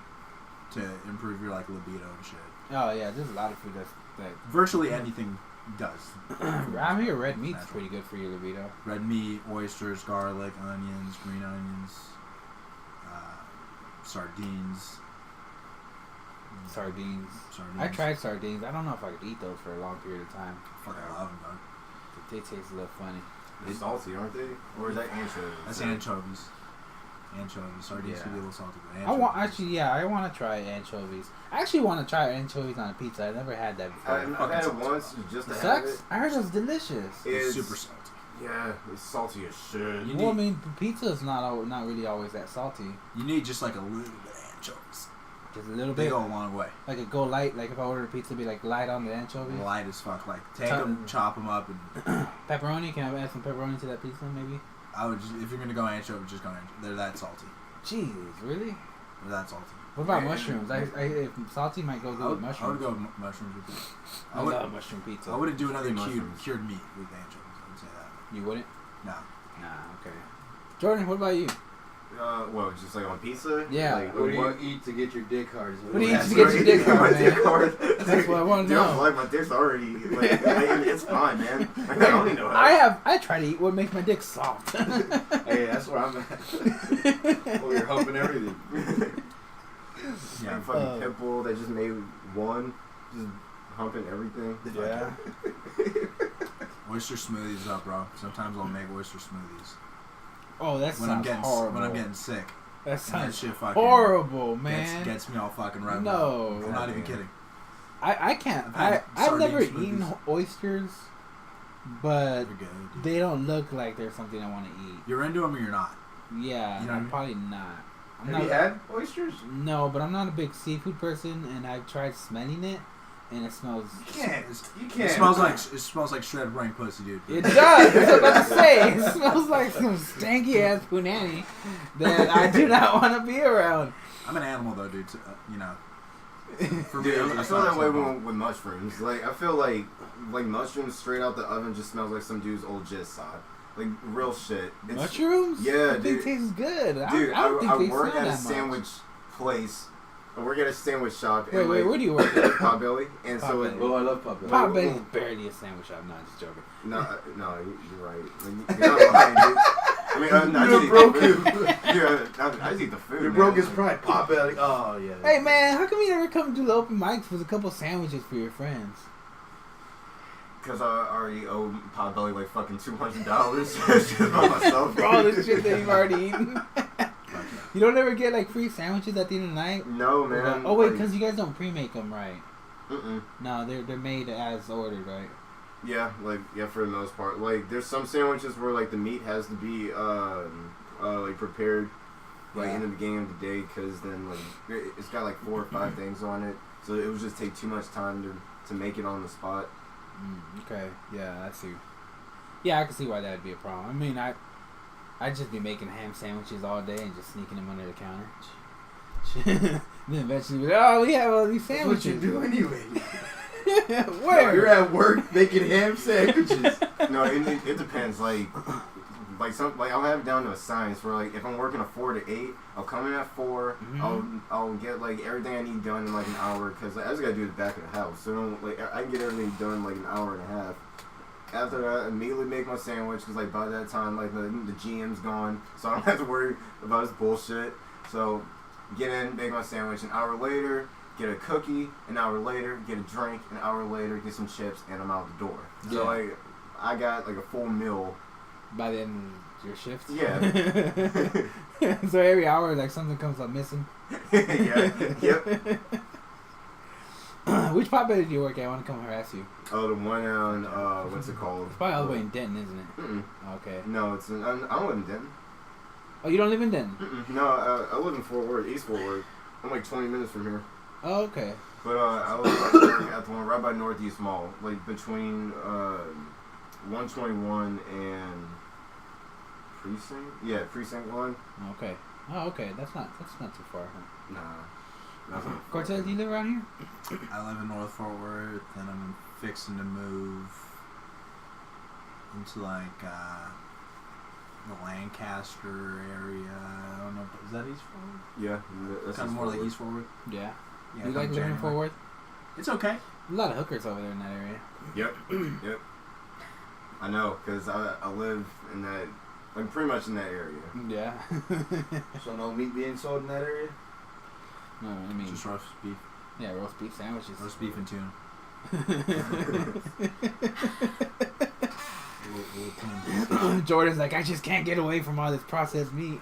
to improve your like libido and shit. Oh yeah, there's a lot of food that Virtually anything does. around here, red meat's pretty good for your libido. Red meat, oysters, garlic, onions, green onions, sardines. Sardines. I tried sardines. I don't know if I could eat those for a long period of time. Fucking love them, dog. They taste a little funny. They're salty, aren't they? Or is that anchovies? That's anchovies. Anchovies. Sardines can be a little salty, but I want to try anchovies. I actually want to try anchovies on a pizza. I've never had that before. I've had it once just to It have sucks? it. I heard it's delicious. It's super salty. Yeah, it's salty as shit. Well, I mean, pizza is not really always that salty. You need just like a little bit of anchovies. Just a little They bit. go a long way. Like a go light. Like if I ordered a pizza, be like light on the anchovies. Light as fuck. Like take them, chop them up, and Pepperoni. Can I add some pepperoni to that pizza, maybe? I would. If you're gonna go anchovy, just go anchovy. They're that salty. Jeez, really? They're that salty. What about mushrooms? If salty might go good with mushrooms. I would go mushrooms with it. I love mushroom pizza. I wouldn't do another Mushrooms. cured meat with anchovies. I would say that. You wouldn't? No. Nah, okay. Jordan, what about you? Well, just like on pizza? Yeah. Like, What do you eat to get your dick hard? What do you eat That's to get your right. dick hard, My dick man? hard. That's what I want to Dude, know. like my dick's already like it's fine, man. I don't even know how. I try to eat what makes my dick soft. Hey, that's where I'm at. Oh, you're humping everything. Yeah. Like fucking pit bull that just made one, just humping everything. Yeah. Oyster smoothies up, bro. Sometimes I'll make oyster smoothies Oh, that sounds horrible. when I'm getting sick. That That sounds shit fucking horrible, man. gets me all fucking rubbed No. up. I'm not even kidding. I can't. I've had I've never sardine eaten smoothies. oysters, but They're good, dude. they don't look like they're something I want to eat. You're into them or you're not. Yeah, You know what I I'm mean? probably not. I'm Have not. you had oysters? No, but I'm not a big seafood person, and I've tried smelling it, and it smells. You can't. It smells like shredded brain pussy, dude. It does. That's what I'm about to say. It smells like some stanky ass punani that I do not want to be around. I'm an animal though, dude. So, you know. For Dude, I it's feel not that way so bad. with mushrooms. Like I feel like mushrooms straight out the oven just smells like some dude's old jizz side. Like real shit. It's, Mushrooms? Yeah, They dude. taste good. Dude, I don't think I they work smell at a that sandwich place. I work at a sandwich shop. Wait, and where do you work at? Potbelly. And so it, Potbelly. Oh, I love puppet. Potbelly's barely a sandwich shop. No, just joking. no, you're right. Like, you're not lying, dude. I mean, I just eat broke the food. Yeah, I just eat the food. You man. broke his pride. Potbelly. Oh, yeah. Hey man, how come you never come to the open mics with a couple sandwiches for your friends? Because I already owe Potbelly like fucking $200 just by myself. For all the shit that you've already eaten. You don't ever get like free sandwiches at the end of the night? No, man. Oh wait, like, because you guys don't pre-make them, right? Mm-mm. No, they're made as ordered, right? Yeah, for the most part. Like, there's some sandwiches where, like, the meat has to be, like, prepared, like, in the beginning of the day, because then, like, it's got, like, 4 or 5 things on it, so it would just take too much time to make it on the spot. Okay, yeah, I see. Yeah, I can see why that would be a problem. I mean, I'd just be making ham sandwiches all day and just sneaking them under the counter. Then eventually, be like, oh, we have all these That's what sandwiches. you do anyway. Where? No, you're at work making ham sandwiches. No, it depends, like I'll have it down to a science where, like, if I'm working a 4 to 8, I'll come in at 4, I'll get, like, everything I need done in, like, an hour, because I just gotta do the back of the house, so, like, I can get everything done in, like, an hour and a half. After that, I immediately make my sandwich, because, like, by that time, like, the GM's gone, so I don't have to worry about this bullshit. So, get in, make my sandwich, an hour later, get a cookie, an hour later, get a drink, an hour later, get some chips, and I'm out the door. Yeah. So, like, I got, like, a full meal. By the end of your shift? Yeah. So every hour, like, something comes up missing? Yeah, yep. Which Potbelly do you work at? I want to come harass you. Oh, the one on, what's it called? It's probably all the way in Denton, isn't it? Mm-mm. Okay. No, it's in, I don't live in Denton. Oh, you don't live in Denton? Mm-mm. No, I live in Fort Worth, East Fort Worth. I'm like 20 minutes from here. Oh, okay. But I was at the one right by Northeast Mall, like between 121 and Precinct. Yeah, Precinct 1. Okay. Oh, okay. That's not too far, huh? Nah. That's not Cortez, do you live around here? I live in North Fort Worth, and I'm fixing to move into like the Lancaster area. I don't know. Is that East Forward? Yeah, that's Kind of more like East Forward. Yeah. Yeah, You like living in Fort Worth? It's okay. A lot of hookers over there in that area. Yep. Yep. I know, because I live in that, like, pretty much in that area. Yeah. So no meat being sold in that area? No, I mean, Just roast beef. yeah, roast beef sandwiches. Roast beef and tuna. Jordan's like, I just can't get away from all this processed meat.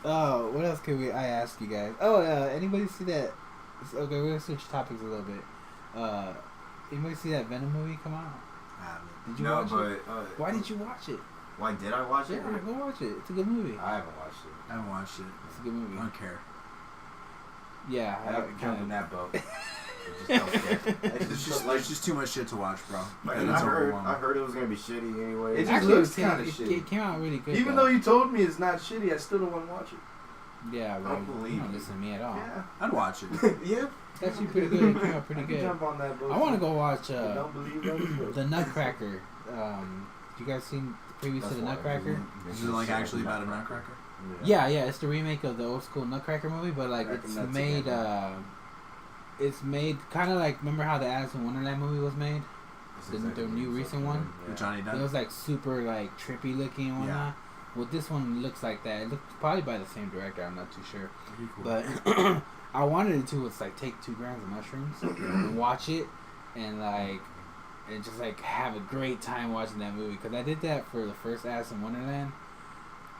Oh, what else could I ask you guys? Oh, anybody see that? Okay, we're gonna switch topics a little bit. Anybody see that Venom movie come out? Did you watch it? Why did you watch it? Why did I watch it? Yeah, go watch it. It's a good movie. I haven't watched it. I haven't watched it. It's a good movie. I don't care. Yeah, I haven't jumped in that boat. There's just too much shit to watch, bro. And I it's heard overwhelming. it was gonna be shitty anyway. It just Actually, looks it came- kinda it- shitty. It came out really good. Even though you told me it's not shitty, I still don't want to watch it. Yeah, well, don't believe you don't you. listen to me at all. Yeah. I'd watch it. Yeah. It's actually pretty good. It came out pretty I can good. jump on that boat. I want to go watch I don't believe that. The Nutcracker. You guys seen the previous to the Nutcracker? Is it like actually about a nutcracker? Yeah, it's the remake of the old school Nutcracker movie, but like Cracking it's nuts made. again. It's made kind of like, remember how the Alice in Wonderland movie was made? The new recent one? With Johnny It Depp? was like super like trippy looking and whatnot. Well, this one looks like that. It looks probably by the same director. I'm not too sure. Pretty cool. But I wanted to do was like take 2 grams of mushrooms and watch it and like and just like have a great time watching that movie, because I did that for the first Alice in Wonderland,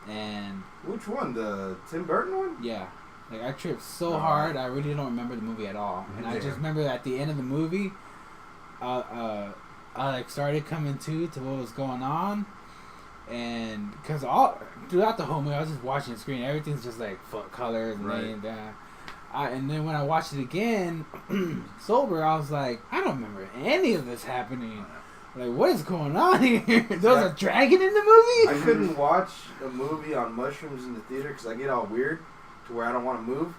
and Which one? The Tim Burton one? yeah, like I tripped so hard I really don't remember the movie at all, and I just remember at the end of the movie, I like started coming to what was going on. And because all throughout the whole movie, I was just watching the screen. Everything's just like fuck colors and and then when I watched it again, sober, I was like, I don't remember any of this happening. Like, what is going on here? There was a dragon in the movie. I couldn't watch a movie on mushrooms in the theater because I get all weird to where I don't want to move.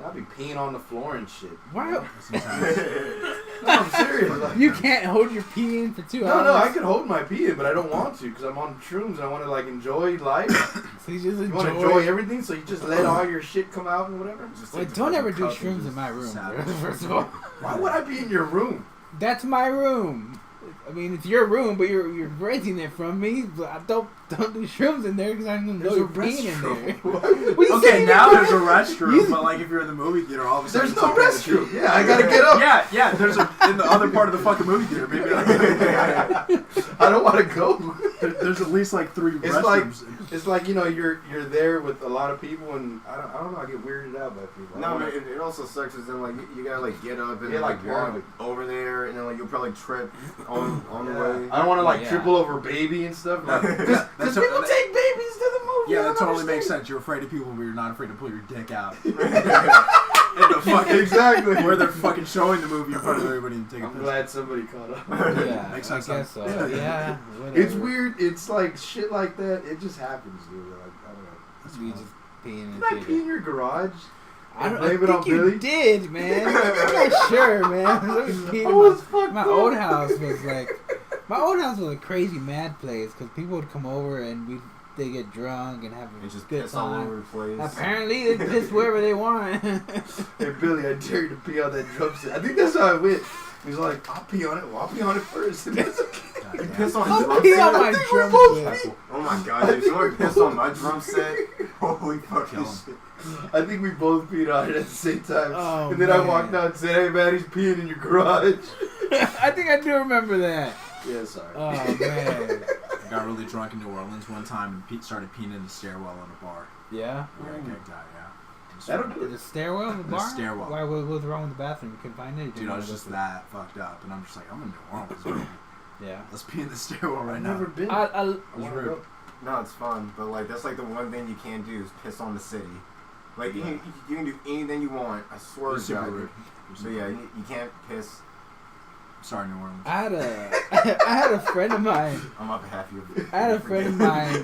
I'll be peeing on the floor and shit. Why? No, I'm serious. Like, You can't hold your pee in for 2 hours. no, I can hold my pee in, but I don't want to because I'm on shrooms and I want to like enjoy life. So you just You want to enjoy everything, so you just let all your shit come out and whatever. Well, don't ever do shrooms in my room. First of all, Why would I be in your room? that's my room. I mean, it's your room, but you're renting it from me. But I don't do shrooms in there because I'm gonna know you're peeing in there. What you Okay, saying? now there's a restroom, but like if you're in the movie theater, all of a sudden There's no it's like restroom. Yeah, I gotta get up. Yeah, there's a in the other part of the fucking movie theater. Maybe like, I don't want to go. there's at least like 3 It's like restrooms. it's like, you know, you're there with a lot of people, and I don't know. I get weirded out by people. No, but it also sucks because then like you gotta like get up and Yeah, like like, walk over there, and then like you'll probably trip on the way. I don't want to like Yeah. triple over baby and stuff. Like, because That's people a- take babies to the movie. Yeah, I that don't totally makes understand. sense. You're afraid of people, but you're not afraid to pull your dick out. In the fucking Exactly. where they're fucking showing the movie in front of everybody and taking I'm pictures. glad somebody caught up. Yeah, Makes I sense, guess so. huh? Yeah, whatever. It's weird. It's like shit like that. It just happens, dude. Like, I don't know. You just peeing in Did the I pee in theater. your garage? I Blame it on think you Billy? did, man. I'm not sure, man. I was peeing I in was fucked my up. old house was like, my old house was a crazy mad place because people would come over and they get drunk and have a And just good piss all time. over the place. Apparently, they piss wherever they want. Hey Billy, I dare you to pee on that drum set. I think that's how I went. He's like, I'll pee on it. Well, I'll pee on it first. And that's okay. You piss on I'll drum pee set? on my I think we drum both set. Oh my god, dude! Someone pissed on my drum set. Holy fucking Kill him. shit! I think we both peed on it at the same time. Oh, and then I man. walked out and said, hey man, he's peeing in your garage. I think I do remember that. Yeah, sorry. Oh man. I got really drunk in New Orleans one time and Pete started peeing in the stairwell in a bar. Yeah. We got kicked out, yeah. That'll do The stairwell of the The bar? stairwell. Why? What was wrong with the bathroom? You couldn't find it? You Dude, didn't I wanna was go just through that fucked up, and I'm just like, I'm in New Orleans, bro. it? Yeah. Let's pee in the stairwell right I've now. never been. I I was wanna rude. go. No, it's fun, but like that's like the one thing you can't do is piss on the city. Like Yeah. you can do anything you want. I swear It's to super God. rude. But yeah, you can't piss. Sorry, New Orleans. I had a friend of mine. I'm up half of you. I had a friend of mine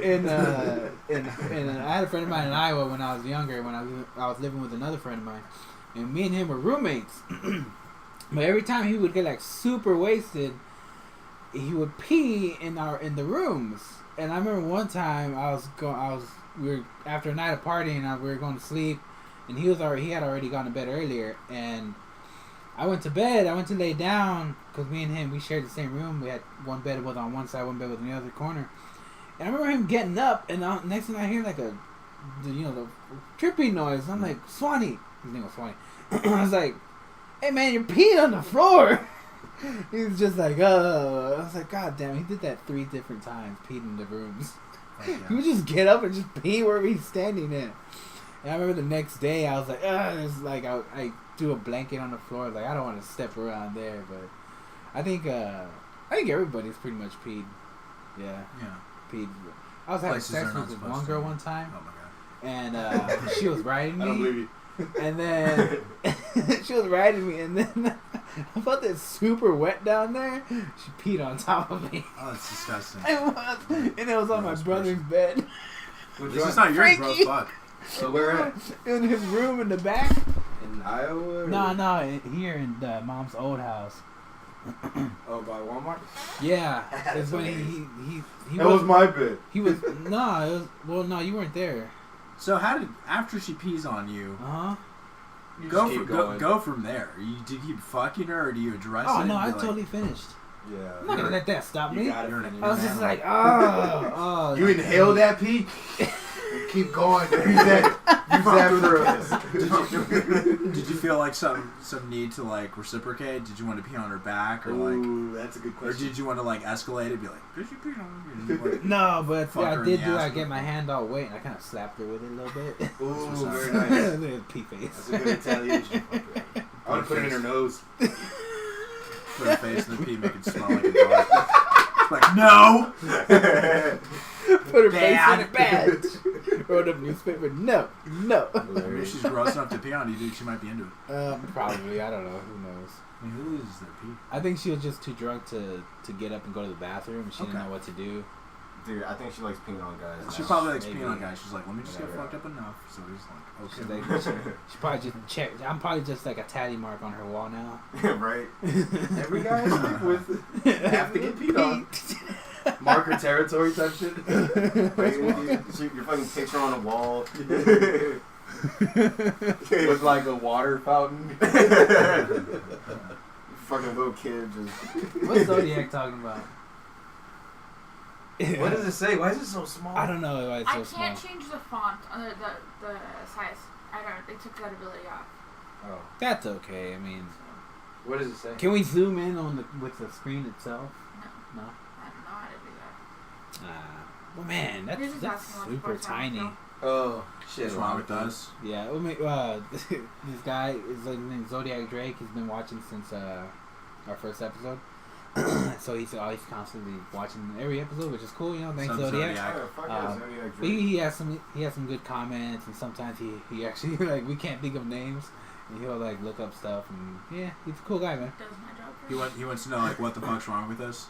in I had a friend of mine in Iowa when I was younger. When I was living with another friend of mine, and me and him were roommates. But every time he would get like super wasted, he would pee in the rooms. And I remember one time we were after a night of partying, we were going to sleep, and he had already gone to bed earlier, and I went to bed. I went to lay down because me and him, we shared the same room. We had one bed was on one side, one bed was in the other corner. And I remember him getting up, and next thing I hear like the tripping noise. I'm like, Swanee. His name was Swanee. I was like, hey man, you're peeing on the floor. He was just like, I was like, God damn, he did that 3 different times, peed in the rooms. Yeah. He would just get up and just pee where he's standing in. And I remember the next day, I was like, it's like I threw a blanket on the floor. Like I don't want to step around there, but I think everybody's pretty much peed. Yeah. Peed. I was having sex with this one girl one time. Oh my god. And she was riding me. I don't believe you. And then she was riding me, and then I felt it super wet down there. She peed on top of me. Oh, that's disgusting. And it was on my brother's bed. This is not yours, bro. Fuck. So where at? In his room in the back. In Iowa? Or? No, here in mom's old house. Oh, by Walmart? Yeah, That's it's when amazing. he That was my bed. He was no, you weren't there. So after she pees on you, You go just keep going. go from there. Do you keep fucking her, or do you address it? Oh and no, be I like, totally finished. Yeah. I'm not gonna let that stop me. You gotta You're finish. I was just like, oh. You inhale that pee? And keep going. Use that for us. Did you feel like some need to like reciprocate? Did you want to pee on her back, or Ooh, that's a good or question. did you want to like escalate it? Be like, did you pee on me? Like, No, but Fuck her I in did the do. I ass. get my hand all wet, and I kind of slapped her with it a little bit. Ooh, That's what's very up. nice. Little pee face. That's a good retaliation. I want to put it in her nose. Put her face in the pee, make it smell like a dog. It's like, no. Put her face in Bad. it bad. Wrote up newspaper. No. Maybe she's gross enough to pee on you, dude. She might be into it. Probably. I don't know. Who knows? I mean, who loses their pee? I think she was just too drunk to get up and go to the bathroom. She didn't Okay. know what to do. Dude, I think she likes peeing on guys. She now. probably likes Maybe. peeing on guys. She's like, let me just get Whatever. fucked up enough. So he's She's like, like, okay. she probably just checked. I'm probably just like a tatty mark on her wall now. Right? Every guy I speak with have to get peed on. Marker territory type shit. Right? Your fucking picture on a wall. With like a water fountain. Fucking little kid just. What's Zodiac talking about? What does it say? Why is it so small? I don't know why it's so I small. can't change the font, the size. I don't. They took that ability off. Oh. That's okay. I mean, What does it say? can we zoom in on with the screen itself? No, No. I don't know how to do that. Well, man, You're just that's asking what super the fuck's wrong, tiny. Phil. Oh, shit. What's wrong with us? Yeah, this guy is named Zodiac Drake. He's been watching since our first episode. So he's always constantly watching every episode, which is cool. You know, thanks Some Zodiac. Zodiac. Oh, fuck yeah, Zodiac Drake. He has some good comments, and sometimes he actually like we can't think of names, and he'll like look up stuff, and yeah, he's a cool guy, man. Does my job. He wants to know like what the fuck's wrong with us.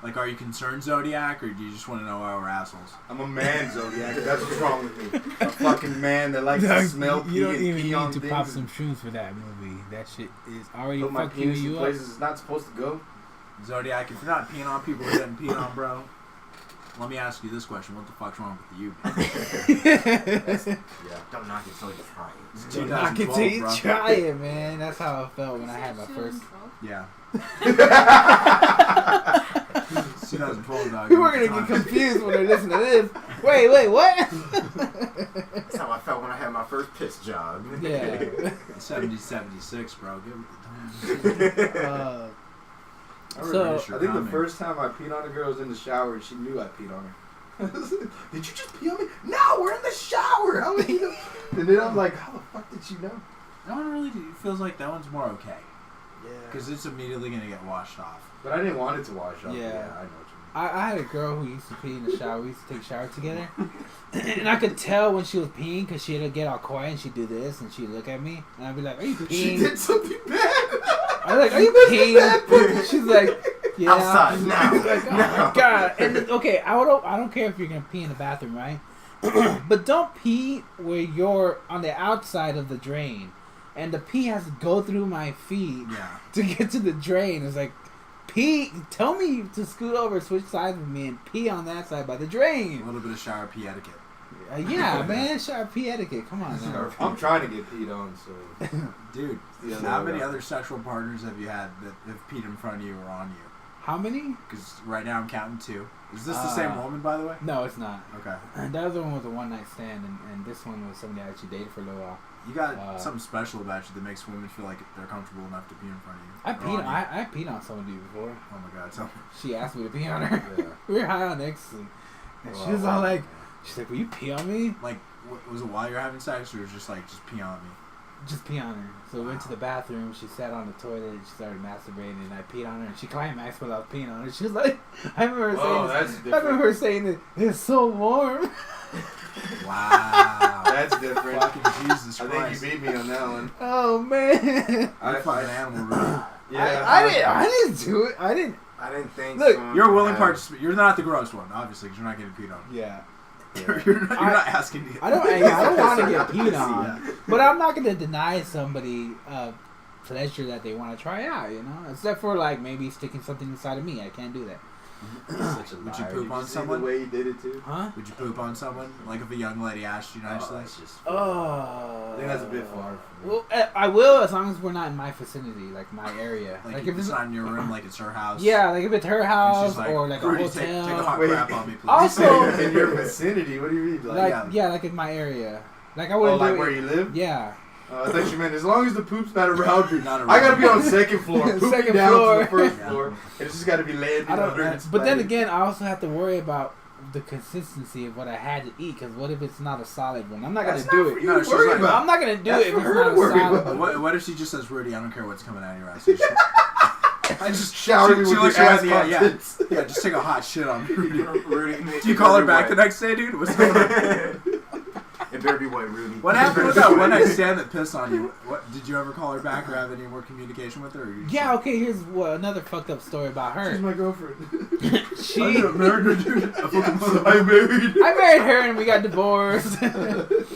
Like, are you concerned, Zodiac, or do you just want to know why we're assholes? I'm a man, Zodiac. That's what's wrong with me. A fucking man that likes to smell pee You don't and even pee need on to things. pop some shrooms for that movie. That shit is already Put my fucking penis in you up. places it's not supposed to go. Zodiac, if you're not peeing on people you're getting peed on, bro, let me ask you this question: what the fuck's wrong with you? Yeah, don't knock it till you try it. Dude, I can 2012, tell you bro. try it, man. That's how I felt when I had my first. Yeah. 2012, dog. People are gonna get confused when they listen to this. Wait, what? That's how I felt when I had my first piss job. Yeah. 70-76, bro. Give it the time. So I think the first time I peed on a girl was in the shower and she knew I peed on her. Did you just pee on me? No, we're in the shower. How would you know? And then I'm like, how the fuck did she know? That one really feels like that one's more okay. Yeah. Because it's immediately going to get washed off. But I didn't want it to wash off. Yeah. I know what you mean. I had a girl who used to pee in the shower. We used to take showers together, and I could tell when she was peeing because she'd get all quiet and she'd do this and she'd look at me and I'd be like, "Are you peeing?" She did something bad. I was like, "Are you peeing?" She's like, "Yeah." Outside, now. Like, oh my god! And then, okay, I don't care if you're gonna pee in the bathroom, right? But don't pee where you're on the outside of the drain, and the pee has to go through my feet Yeah. to get to the drain. It's like, pee. Tell me to scoot over, switch sides with me, and pee on that side by the drain. A little bit of shower pee etiquette. Yeah, man, shower pee etiquette. Come on, now. I'm trying to get peed on, so. Dude, Yeah, how no, many no. other sexual partners have you had that have peed in front of you or on you? How many? Because right now I'm counting 2. Is this the same woman, by the way? No, it's not. Okay. The other one was a one night stand, and this one was somebody I actually dated for a little while. You got something special about you that makes women feel like they're comfortable enough to pee in front of you. I peed on somebody before. Oh my god, tell me. She asked me to pee on her. Yeah. We were high on ecstasy, and she was all like, "She's like, will you pee on me? Like, was it while you're having sex or was it just like, just pee on me? Just pee on her." So we went to the bathroom. She sat on the toilet. She started masturbating, and I peed on her. And she climaxed while I was peeing on her. She was like, "I remember her saying, that's this, different. I remember her saying that it's so warm." Wow. That's different. Fucking Jesus I Christ. think you beat me on that one. Oh man. You're a fucking animal, Rudy. Yeah. I didn't do it. I didn't. I didn't think. Look, someone You're a willing had- participant. You're not the gross one, obviously, because you're not getting peed on. Yeah. You're not asking to I don't want to get peed on, Yeah. but I'm not gonna deny somebody pleasure that they want to try out. You know, except for like maybe sticking something inside of me. I can't do that. Such a Would you liar. poop Did on see someone? The way you did it too. Huh? Would you poop on someone? Like if a young lady asked you nicely? That's just. Oh. I think that's a bit far. Well, I will as long as we're not in my vicinity, like my area. Like, if if it's not in your room, like it's her house. yeah, like if it's her And house she's like, or like Rudy, a take a hotel. hot Wait. crap on me, please. Also- in your vicinity. What do you mean? Like yeah, like in my area. Like I oh, wouldn't like do where it. you live? Yeah. I thought you meant as long as the poop's not around me. Not I gotta around be on second floor, pooping Second down floor. to the first Yeah. floor. It's just gotta be landing I under. don't. and But then splashing. again, I also have to worry about the consistency of what I had to eat. Because what if it's not a solid one? I'm not gonna That's do not for it. you No, to she's worry like- about. I'm not gonna do That's it if for it's her not to a worry solid about. one. What if she just says, Rudy, I don't care what's coming out of your ass. I just Shower me with looks your around ass the yeah, contents. yeah, just take a hot shit on me, Rudy. Rudy, Do you call her back the next day, dude? What's going on? It better be white, Rudy. What happened with that one night stand that pissed on you? What did you ever call her back or have any more communication with her? Or you just Yeah. like, Okay. Here's another fucked up story about She's her. my girlfriend. She. I'm married, dude. I'm married. I married her and we got divorced.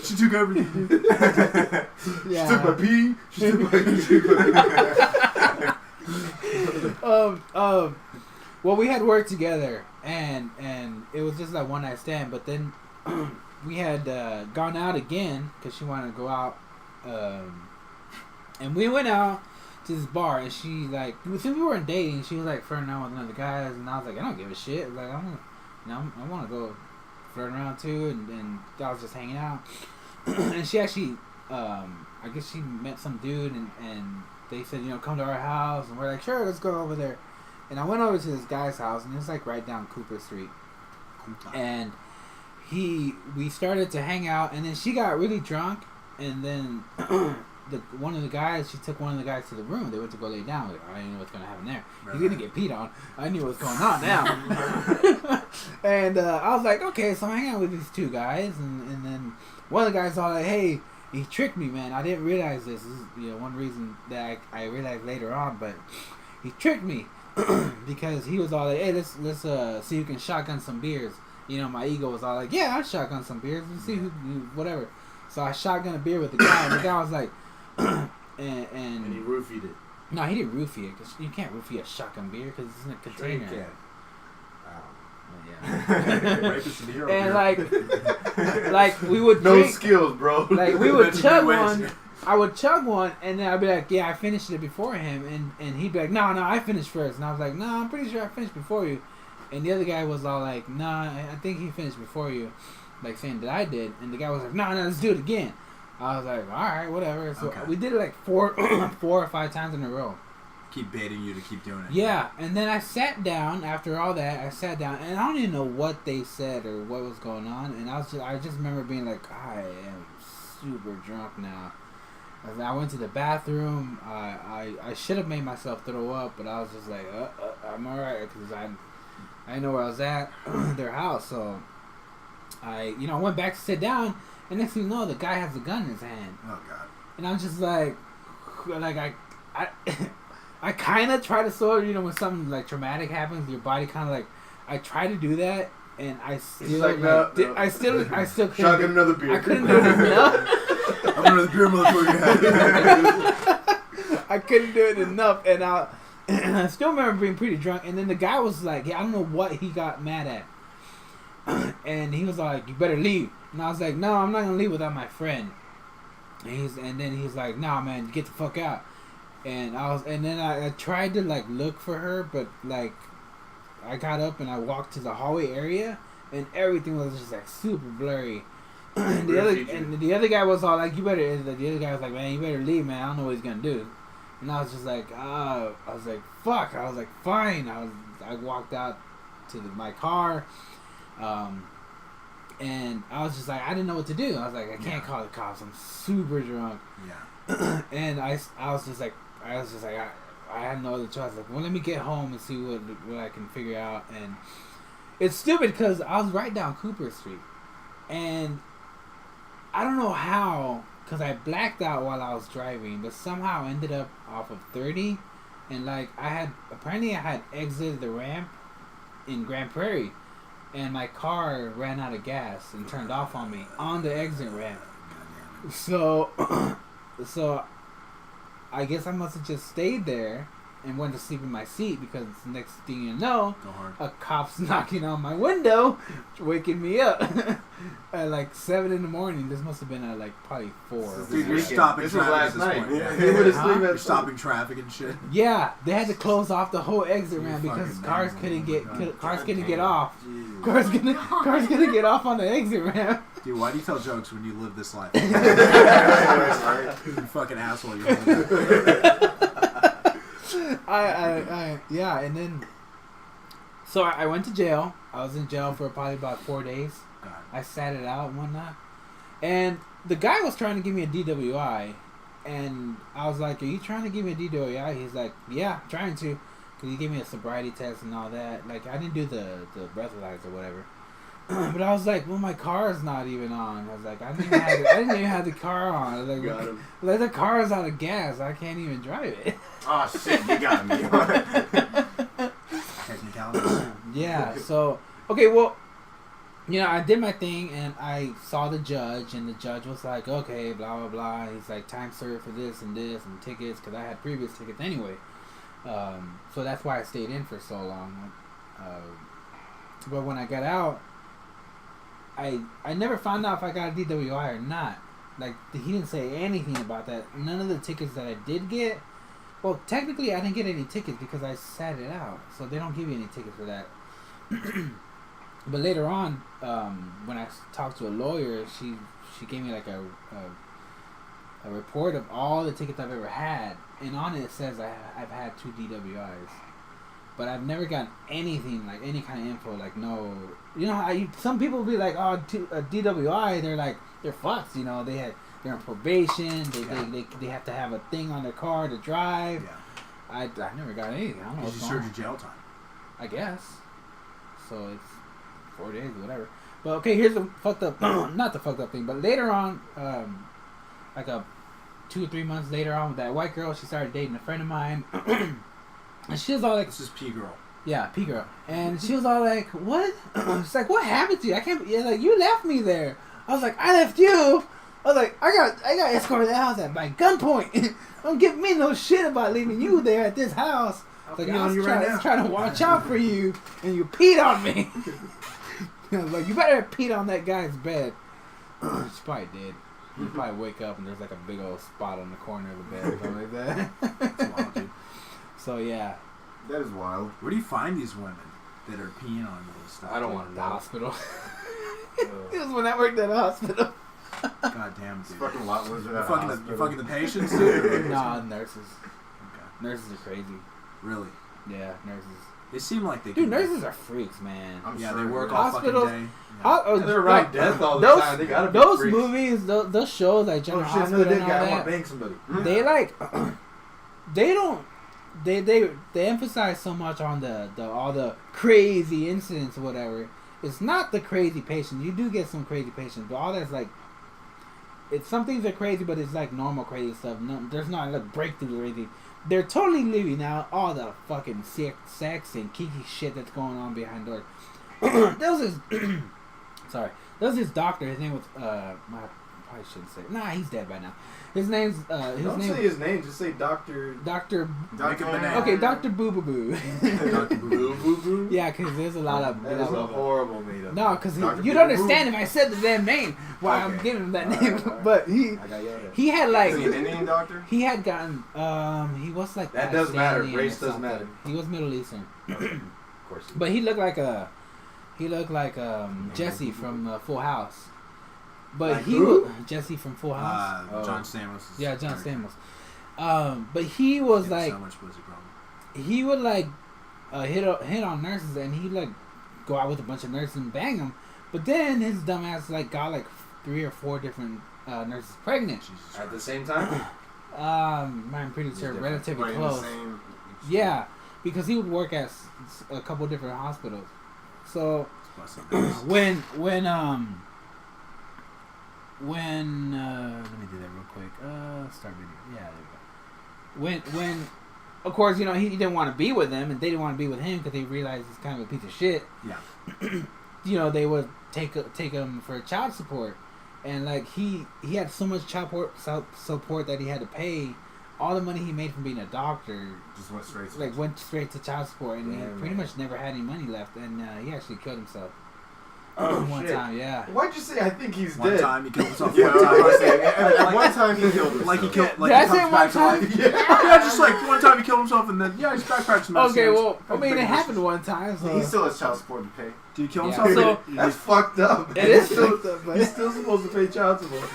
She took over the dude. Yeah. She took my pee. She took my Well, we had worked together, and it was just like one night stand. But then we had gone out again because she wanted to go out, and we went out to this bar. And she like, since we weren't dating, she was like flirting around with another guys, and I was like, I don't give a shit. Like I want to go flirting around too, and I was just hanging out. And she actually, I guess she met some dude, and they said, come to our house, and we're like, sure, let's go over there. And I went over to this guy's house, and it's like right down Cooper Street. And we started to hang out, and then she got really drunk, and then one of the guys, she took one of the guys to the room. They went to go lay down. Like, I didn't know what's gonna happen there. He's gonna get peed on. I knew what's going on now. And I was like, okay, so I'm hanging out with these two guys, and then one of the guys all like, hey, he tricked me, man. I didn't realize this. This is one reason that I realized later on, but he tricked me. Because he was all like, hey, let's see who can shotgun some beers. My ego was all like, yeah, I'll shotgun some beers. Let's see who whatever. So I shotgun a beer with the guy, and the guy was like, and he roofied it. no, he didn't roofie it, because you can't roofie a shotgun beer because it's in a container. Sure you Rapist of the year And over like we would No drink, skills, bro. like we would That's a chug good way to one. say it. I would chug one, and then I'd be like, yeah, I finished it before him, and he'd be like, no, I finished first, and I was like, no, I'm pretty sure I finished before you, and the other guy was all like, nah, I think he finished before you, like saying that I did, and the guy was like, no, let's do it again. I was like, all right, whatever. So Okay. we did it like 4 or 5 times in a row. Keep baiting you to keep doing it. Yeah, and then I sat down after all that. I sat down, and I don't even know what they said or what was going on, and I just remember being like, I am super drunk now. I went to the bathroom. I should have made myself throw up, but I was just like, I'm alright, because I didn't know where I was at, their house. So I went back to sit down, and next thing you know, the guy has a gun in his hand, Oh god. and I'm just like I kind of try to sort of, when something like traumatic happens, your body kind of like, I try to do that, and I still like, no. I still couldn't Shotgun another beer. I couldn't do it enough. I'm gonna the beer motherfucker. I couldn't do it enough, and And I still remember being pretty drunk. And then the guy was like, I don't know what he got mad at. And he was like, you better leave. And I was like, no, I'm not gonna leave without my friend. And then he's like, nah, man, get the fuck out. And then I tried to like look for her, but like I got up and I walked to the hallway area, and everything was just like super blurry. And the other guy was all like, the other guy was like, man, you better leave, man. I don't know what he's gonna do. And I was just like, I was like, fuck. I was like, fine. I walked out to my car. And I was just like, I didn't know what to do. I was like, I can't call the cops. I'm super drunk. Yeah. And I was just like, I had no other choice. Like, well, let me get home and see what I can figure out. And it's stupid because I was right down Cooper Street, and I don't know how, because I blacked out while I was driving, but somehow ended up off of 30, and like I had exited the ramp in Grand Prairie. And my car ran out of gas and turned off on me on the exit ramp. So I guess I must have just stayed there and went to sleep in my seat, because the next thing you know, a cop's knocking on my window, waking me up at like 7 in the morning. This must have been at like probably 4. Dude, you're stopping This was traffic last at this night. point. Yeah. He went to sleep at You're stopping traffic and shit. Yeah, they had to close off the whole exit You ramp because fucking cars man, couldn't oh get my God. cars couldn't get off. Cars gonna get off on the exit ramp. Dude, why do you tell jokes when you live this life? Right. You fucking asshole. You Yeah, and then so I went to jail. I was in jail for probably about 4 days. God. I sat it out and whatnot. And the guy was trying to give me a DWI, and I was like, "Are you trying to give me a DWI?" He's like, "Yeah, I'm trying to," because he gave me a sobriety test and all that. Like, I didn't do the breathalyzer or whatever. But I was like, well, my car's not even on. I was like, I didn't even have the car on. I was like, Got him. like, the car's out of gas. I can't even drive it. Oh shit, you got me. Technicality. Yeah, so, okay, well, you know, I did my thing, and I saw the judge, and the judge was like, okay, blah, blah, blah. He's like, time served for this and tickets, because I had previous tickets anyway. So that's why I stayed in for so long. But when I got out, I never found out if I got a DWI or not. Like, he didn't say anything about that. None of the tickets that I did get, well, technically I didn't get any tickets because I sat it out. So they don't give you any tickets for that. But later on, when I talked to a lawyer, she gave me like a report of all the tickets I've ever had. And on it says I've had 2 DWIs. But I've never gotten anything, like any kind of info, like no, you know how some people be like, oh, a DWI, they're fucked, you know, they're on probation, they have to have a thing on their car to drive. Yeah. I never got anything. I don't know Because what's you going served your jail time. I guess. So it's 4 days or whatever. But okay, here's the fucked up, not the fucked up thing, but later on, like 2 or 3 months later on, with that white girl, she started dating a friend of mine. And she was all like, This is P girl. yeah, P girl. And she was all like, what? She's like, what happened to you? I can't, yeah, like, you left me there. I was like, I left you? I was like, I got escorted out of that by gunpoint. Don't give me no shit about leaving you there at this house. Like, I was trying to watch out for you, and you peed on me. I was like, you better have peed on that guy's bed. She probably did. You'd probably wake up and there's like a big old spot on the corner of the bed or something like that. That's wild, dude. So yeah, That is wild. Where do you find these women that are peeing on you and stuff? I don't want to the know. hospital. It was when I worked at a hospital. God damn, It's dude. fucking lot lizard You're at a fucking, hospital. you're fucking the patients, dude? Nah, nurses. Okay. Nurses are crazy. Really? Yeah, nurses. They seem like they Dude, can- nurses are freaks, man. I'm Yeah, sure they work they're- all fucking Hospitals- day. Oh, They're around death all the those, time. They gotta be those freaks. movies, those shows like Oh General shit, Hospital another and dead guy. I all want to that, bang somebody. they like, they don't, they emphasize so much on the all the crazy incidents or whatever. It's not the crazy patients. You do get some crazy patients, but all that's like, it's some things are crazy, but it's like normal crazy stuff. No, there's not like breakthrough or anything. They're totally leaving out all the fucking sex and kinky shit that's going on behind doors. There was this, sorry, there was this doctor. His name was probably shouldn't say. Nah, he's dead by now. His name's Don't say his name. Just say Doctor. Dr. Dr. Banana. Okay, Dr. Boo Boo Boo. Dr. Boo Boo. Yeah, because there's a lot of. That is a horrible made-up. No, because Dr. you'd Boo Boo understand if I said the damn name. Why I'm Okay. giving him that Alright, name. alright. But I got yelled at. he had like Is he an Indian doctor? he had gotten he was like That does matter. Pakistani or Race does something. matter. He was Middle Eastern, Of course. but he looked like Jesse from Full House. But Like he who? was Jesse from Full House. John Stamos. Yeah, John Stamos. But he was Getting like so much pussy problem. he would like hit on nurses, and he'd like go out with a bunch of nurses and bang them. But then his dumbass like got like 3 or 4 different nurses pregnant. Jesus At the Christ. same time. I'm pretty sure different. relatively Right in the close. same. Yeah, because he would work at a couple different hospitals. So Plus some nice. when let me do that real quick. Start video. Yeah, there we go. When of course, you know, he didn't want to be with them, and they didn't want to be with him because they realized he's kind of a piece of shit. Yeah. You know, they would take him for child support, and like he had so much child support that he had to pay. All the money he made from being a doctor Just went straight to went straight to child support, and he Damn, pretty man. much never had any money left, and he actually killed himself. Oh, one shit. time, yeah. Why'd you say I think he's One dead? time he killed himself. Yeah, One time. at one time he killed himself. Like he killed. Like Did I he say comes one back to time? life. Yeah. Yeah, just like one time he killed himself, and then yeah, he's backpacked some Okay, medicines. well, I mean, it happened one time, so He still has child support to pay. Did he kill Yeah. himself? So- That's fucked up. It is still, fucked up, but- he's still supposed to pay child support.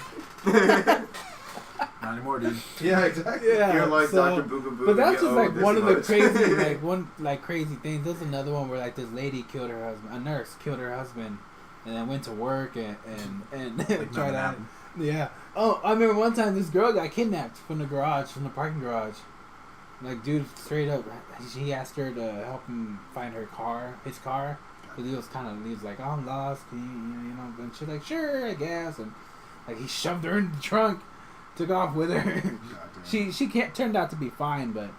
Not anymore, dude. Yeah, exactly. yeah. You're like so- Dr. Boo Boo Boo. But that's you just owe like this one of the much. crazy, crazy things. There's another one where like this lady killed her husband, a nurse killed her husband, and then went to work and Like tried nothing to. happened. Yeah. Oh, I remember one time this girl got kidnapped from the parking garage. Like, dude, straight up, he asked her to help him find his car, because he was like, oh, I'm lost, can you know, and she's like, sure, I guess, and like he shoved her in the trunk, took off with her. Goddamn. she turned out to be fine, but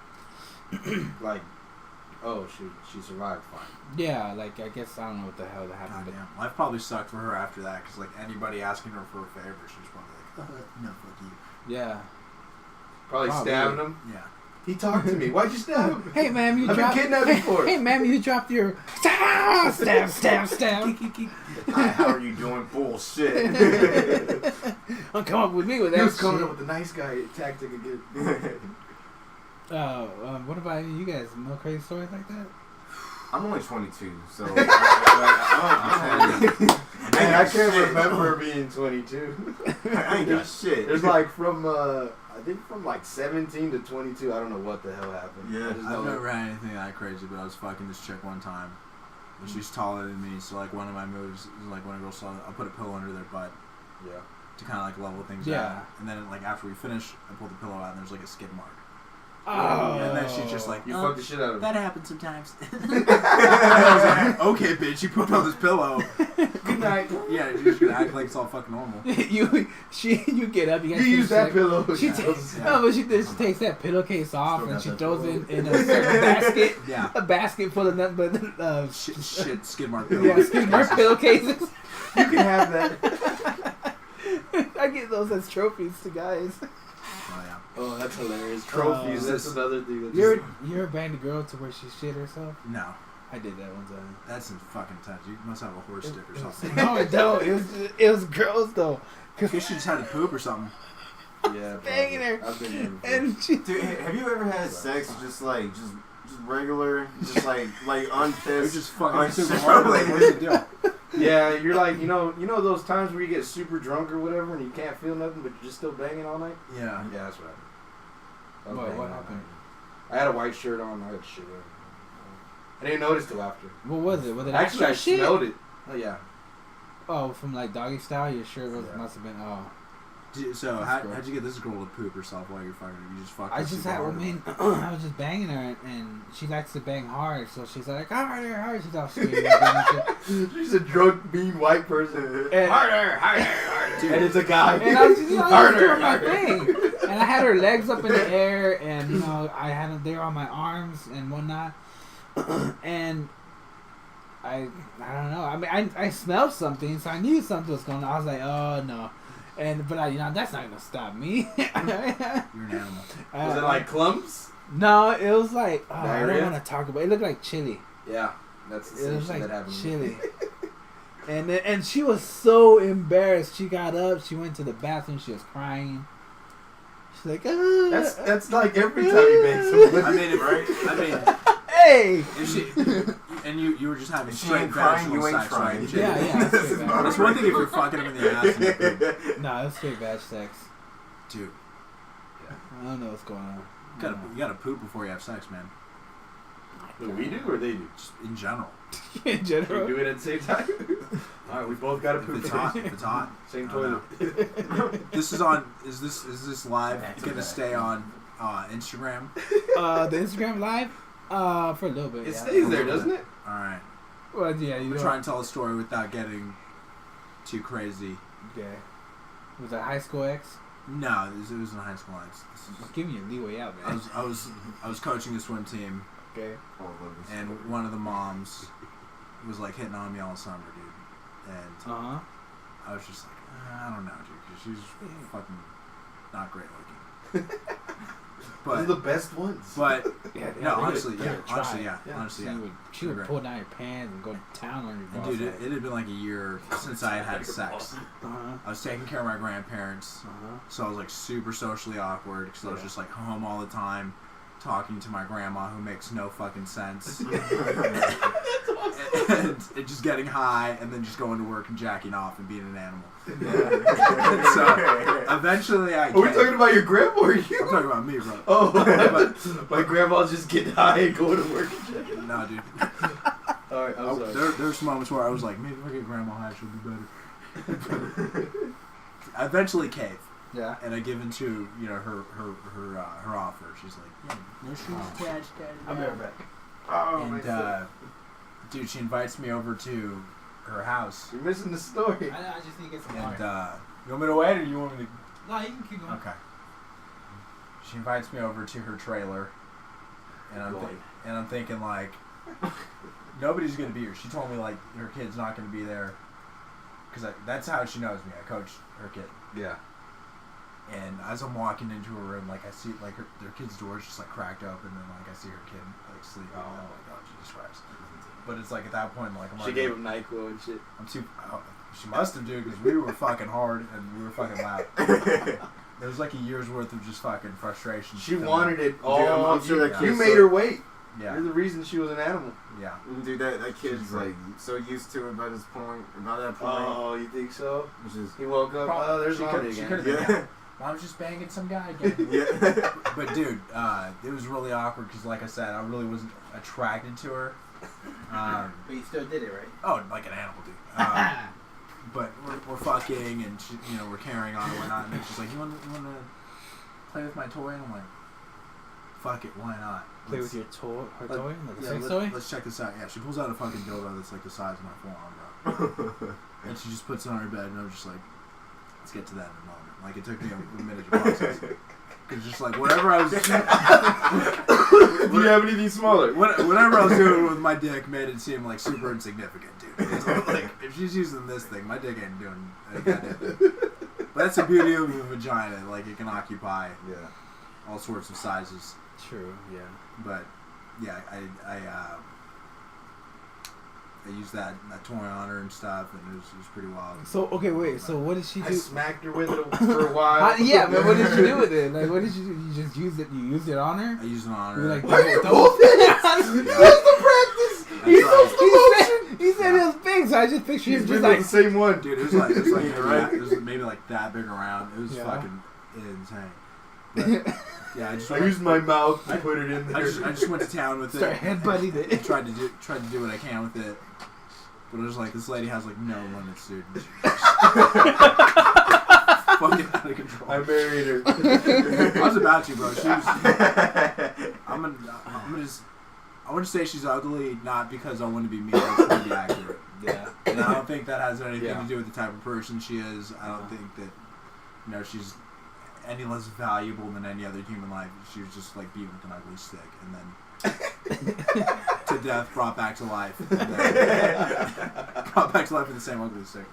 Like, oh, she survived fine. yeah, like I guess I don't know what the hell that happened, Goddamn. Life probably sucked for her after that, because like anybody asking her for a favor, she's probably like, no, fuck you. but yeah. Probably Probably. stabbing him. Yeah. He talked to me. Why'd you stab him? Hey, ma'am, you I've dropped. been kidnapped before. Hey, ma'am, you dropped your stab. Hi, how are you doing? Bullshit. Don't come up with me with that He was shit. coming up with the nice guy tactic again. What about you guys? No crazy stories like that? I'm only 22, so I Man, I ain't can't shit. remember being 22. I ain't got shit. There's like from I think from like 17 to 22. I don't know what the hell happened. Yeah. I just I've know never had anything that crazy, but I was fucking this chick one time. And she's taller than me, so like one of my moves is like when a girl saw I'll put a pillow under their butt Yeah. to kind of like level things Yeah. out. And then like after we finish, I pull the pillow out and there's like a skid mark. Oh. And then she's just like, You "Oh, fucked the shit out of him. that happens sometimes. And I was like, okay, bitch, you put on this pillow. Good night. Yeah, you're just gonna act like it's all fucking normal. you get up. You, You use that pillow. She Yeah. takes no, but she takes that pillowcase off Still and got she that throws it pillow. in a certain basket. Yeah. A basket full of nothing but Shit, skid mark pillow. yeah, skid mark pillowcases. You can have that. I get those as trophies to guys. Oh, yeah. Oh, that's hilarious. Trophies. That's another thing. That's You ever banged a girl to where she shit herself? No, I did that one time. that's fucking touch. You must have a horse stick or something. No, I don't. It was girls though. Cause she just had to poop or something. yeah, Banging probably. her. I've been there before. And she, Dude, have you ever had sex just regular, just like You're unpissed? just fucking I'm super sorry. hard. Like, what's the deal? Yeah, you're like, you know those times where you get super drunk or whatever and you can't feel nothing but you're just still banging all night? Yeah. Yeah, that's what happened. I was What banging all happened? night. I had a white shirt on. I had shit on. I didn't notice till after. what was it? Was it Actually, I actual shit? smelled it. Oh yeah. Oh, from like doggy style. Your shirt Yeah. must have been. Oh, So That's how'd gross. you get this girl to poop herself while you're fucking her? You just fucking I just super had. I hard? mean, I was just banging her, and she likes to bang hard, so she's like, harder. She's all screaming. and shit. She's a drunk, mean white person. And- harder. And it's a guy. And I was just, harder, doing my harder. thing. And I had her legs up in the air, and you know, I had them there on my arms and whatnot. And I don't know. I mean, I smelled something, so I knew something was going on. I was like, oh no. But that's not gonna stop me. You're an animal. Was it like clumps? No, it was like I don't Diarrhea? want to talk about. It looked like chili. Yeah, that's the It same was shit like that happened. chili. And she was so embarrassed. She got up. She went to the bathroom. She was crying. She's like, That's like every time you bang someone. I mean, right? I mean, hey. if she and you were just having If she straight ain't crying, vaginal you ain't sex, trying. right? Yeah, that's straight bad. It's one thing if you're fucking him in the ass. And No, it's straight bad sex. dude, I don't know what's going on. you gotta poop before you have sex, man. Do we do or they do? Just in general. In We general. do it at the same time. All right, we both got to If poop. it's hot, if it's hot. Same I don't toilet. This is on. Is this live? That's Gonna okay. stay on Instagram. The Instagram live, for a little bit. It yeah. stays there, doesn't it? All right. Well, yeah, you We're know. trying to tell a story without getting too crazy. Yeah. Was that high school ex? No, it was in high school. Just giving you leeway out, man. I was coaching a swim team, Okay. and one of the moms was like hitting on me all summer, dude. And Uh huh. I was just like, I don't know, dude, because she's fucking not great looking. Those are the best ones. But Yeah. no, honestly, yeah, She would Right. pull down your pants and go to town on your And balls. dude, it had been like a year since I had had sex. Uh huh. I was taking care of my grandparents, Uh so I was like super socially awkward because I was just like home all the time, talking to my grandma who makes no fucking sense, and just getting high, and then just going to work and jacking off and being an animal. So eventually, I. Are we talking about your grandma or you? I'm talking about me, bro. Oh, my grandma's just getting high and going to work. No, dude. Alright, I'm sorry. There's moments where I was like, maybe if I get grandma high, she'll be better. I eventually cave. Yeah. And I give into her offer. She's like, yeah, no shoes attached. I'll be right back. And dude, she invites me over to her house. You're missing the story. I just need to get some And water. you want me to wait, or you want me to? No, you can keep going. Okay. She invites me over to her trailer, and I'm thinking like, nobody's gonna be here. She told me like her kid's not gonna be there, because that's how she knows me. I coach her kid. Yeah. And as I'm walking into her room, like I see like their kid's door's just like cracked open, and like I see her kid like sleeping. And I'm like, oh Jesus Christ! But it's like at that point, like I'm She like, gave him NyQuil and shit. I'm too. She must have, dude, because we were fucking hard and we were fucking loud. There was like a year's worth of just fucking frustration. She wanted it all. Dude, I'm sure that you kid's made so- her wait. Yeah, You're the reason she was an animal. yeah. Dude, that kid's She's great. like so used to it by this point, by that point. Oh, you think so? Which is He woke up. Oh, there's she Lonnie could again. have been. yeah, I was just banging some guy again. yeah. But dude, it was really awkward because, like I said, I really wasn't attracted to her. But you still did it, right? Oh, like an animal, dude. But we're fucking and she, we're carrying on and whatnot. And she's like, you want to play with my toy? And I'm like, fuck it, why not? Play with your toy, her toy, like a Yeah, sex toy. let's check this out. Yeah, she pulls out a fucking dildo that's like the size of my forearm, bro. And she just puts it on her bed, and I was just like, let's get to that in a moment. Like, it took me a minute to process it. Because just like, whatever I was Do you have anything smaller? whatever I was doing with my dick made it seem like super insignificant, dude. Because, like, if she's using this thing, my dick ain't doing a goddamn thing. But that's the beauty of a vagina. Like, it can occupy Yeah. all sorts of sizes. True. Yeah. But, yeah, I used that toy on her and stuff, and it was pretty wild. So okay, wait. So what did she I do? smacked her with it for a while. Yeah, but what did you do with it? Like, what did you do? You just used it. You used it on her. I used it on You her. were like, Why are you double- both in it? That's the practice. That's He's right. so He said it was big, so I just pictured He's him been just like. the same one. Dude, it was like Right. it was maybe like that big around. It was Yeah. fucking insane. But, yeah, I just I used my mouth to put it in there. I just went to town with Start it. headbutting it. Tried to do what I can with it. But it was like, this lady has like no limits, dude. Fucking out of control. I married her. I was about to, bro. She was. I'm gonna just. I want to say she's ugly, not because I want to be mean. I just want to be accurate. Yeah. And I don't think that has anything Yeah. to do with the type of person she is. I don't think that, she's any less valuable than any other human life. She was just like beat with an ugly stick, and then to death, brought back to life. And then brought back to life with the same ugly stick.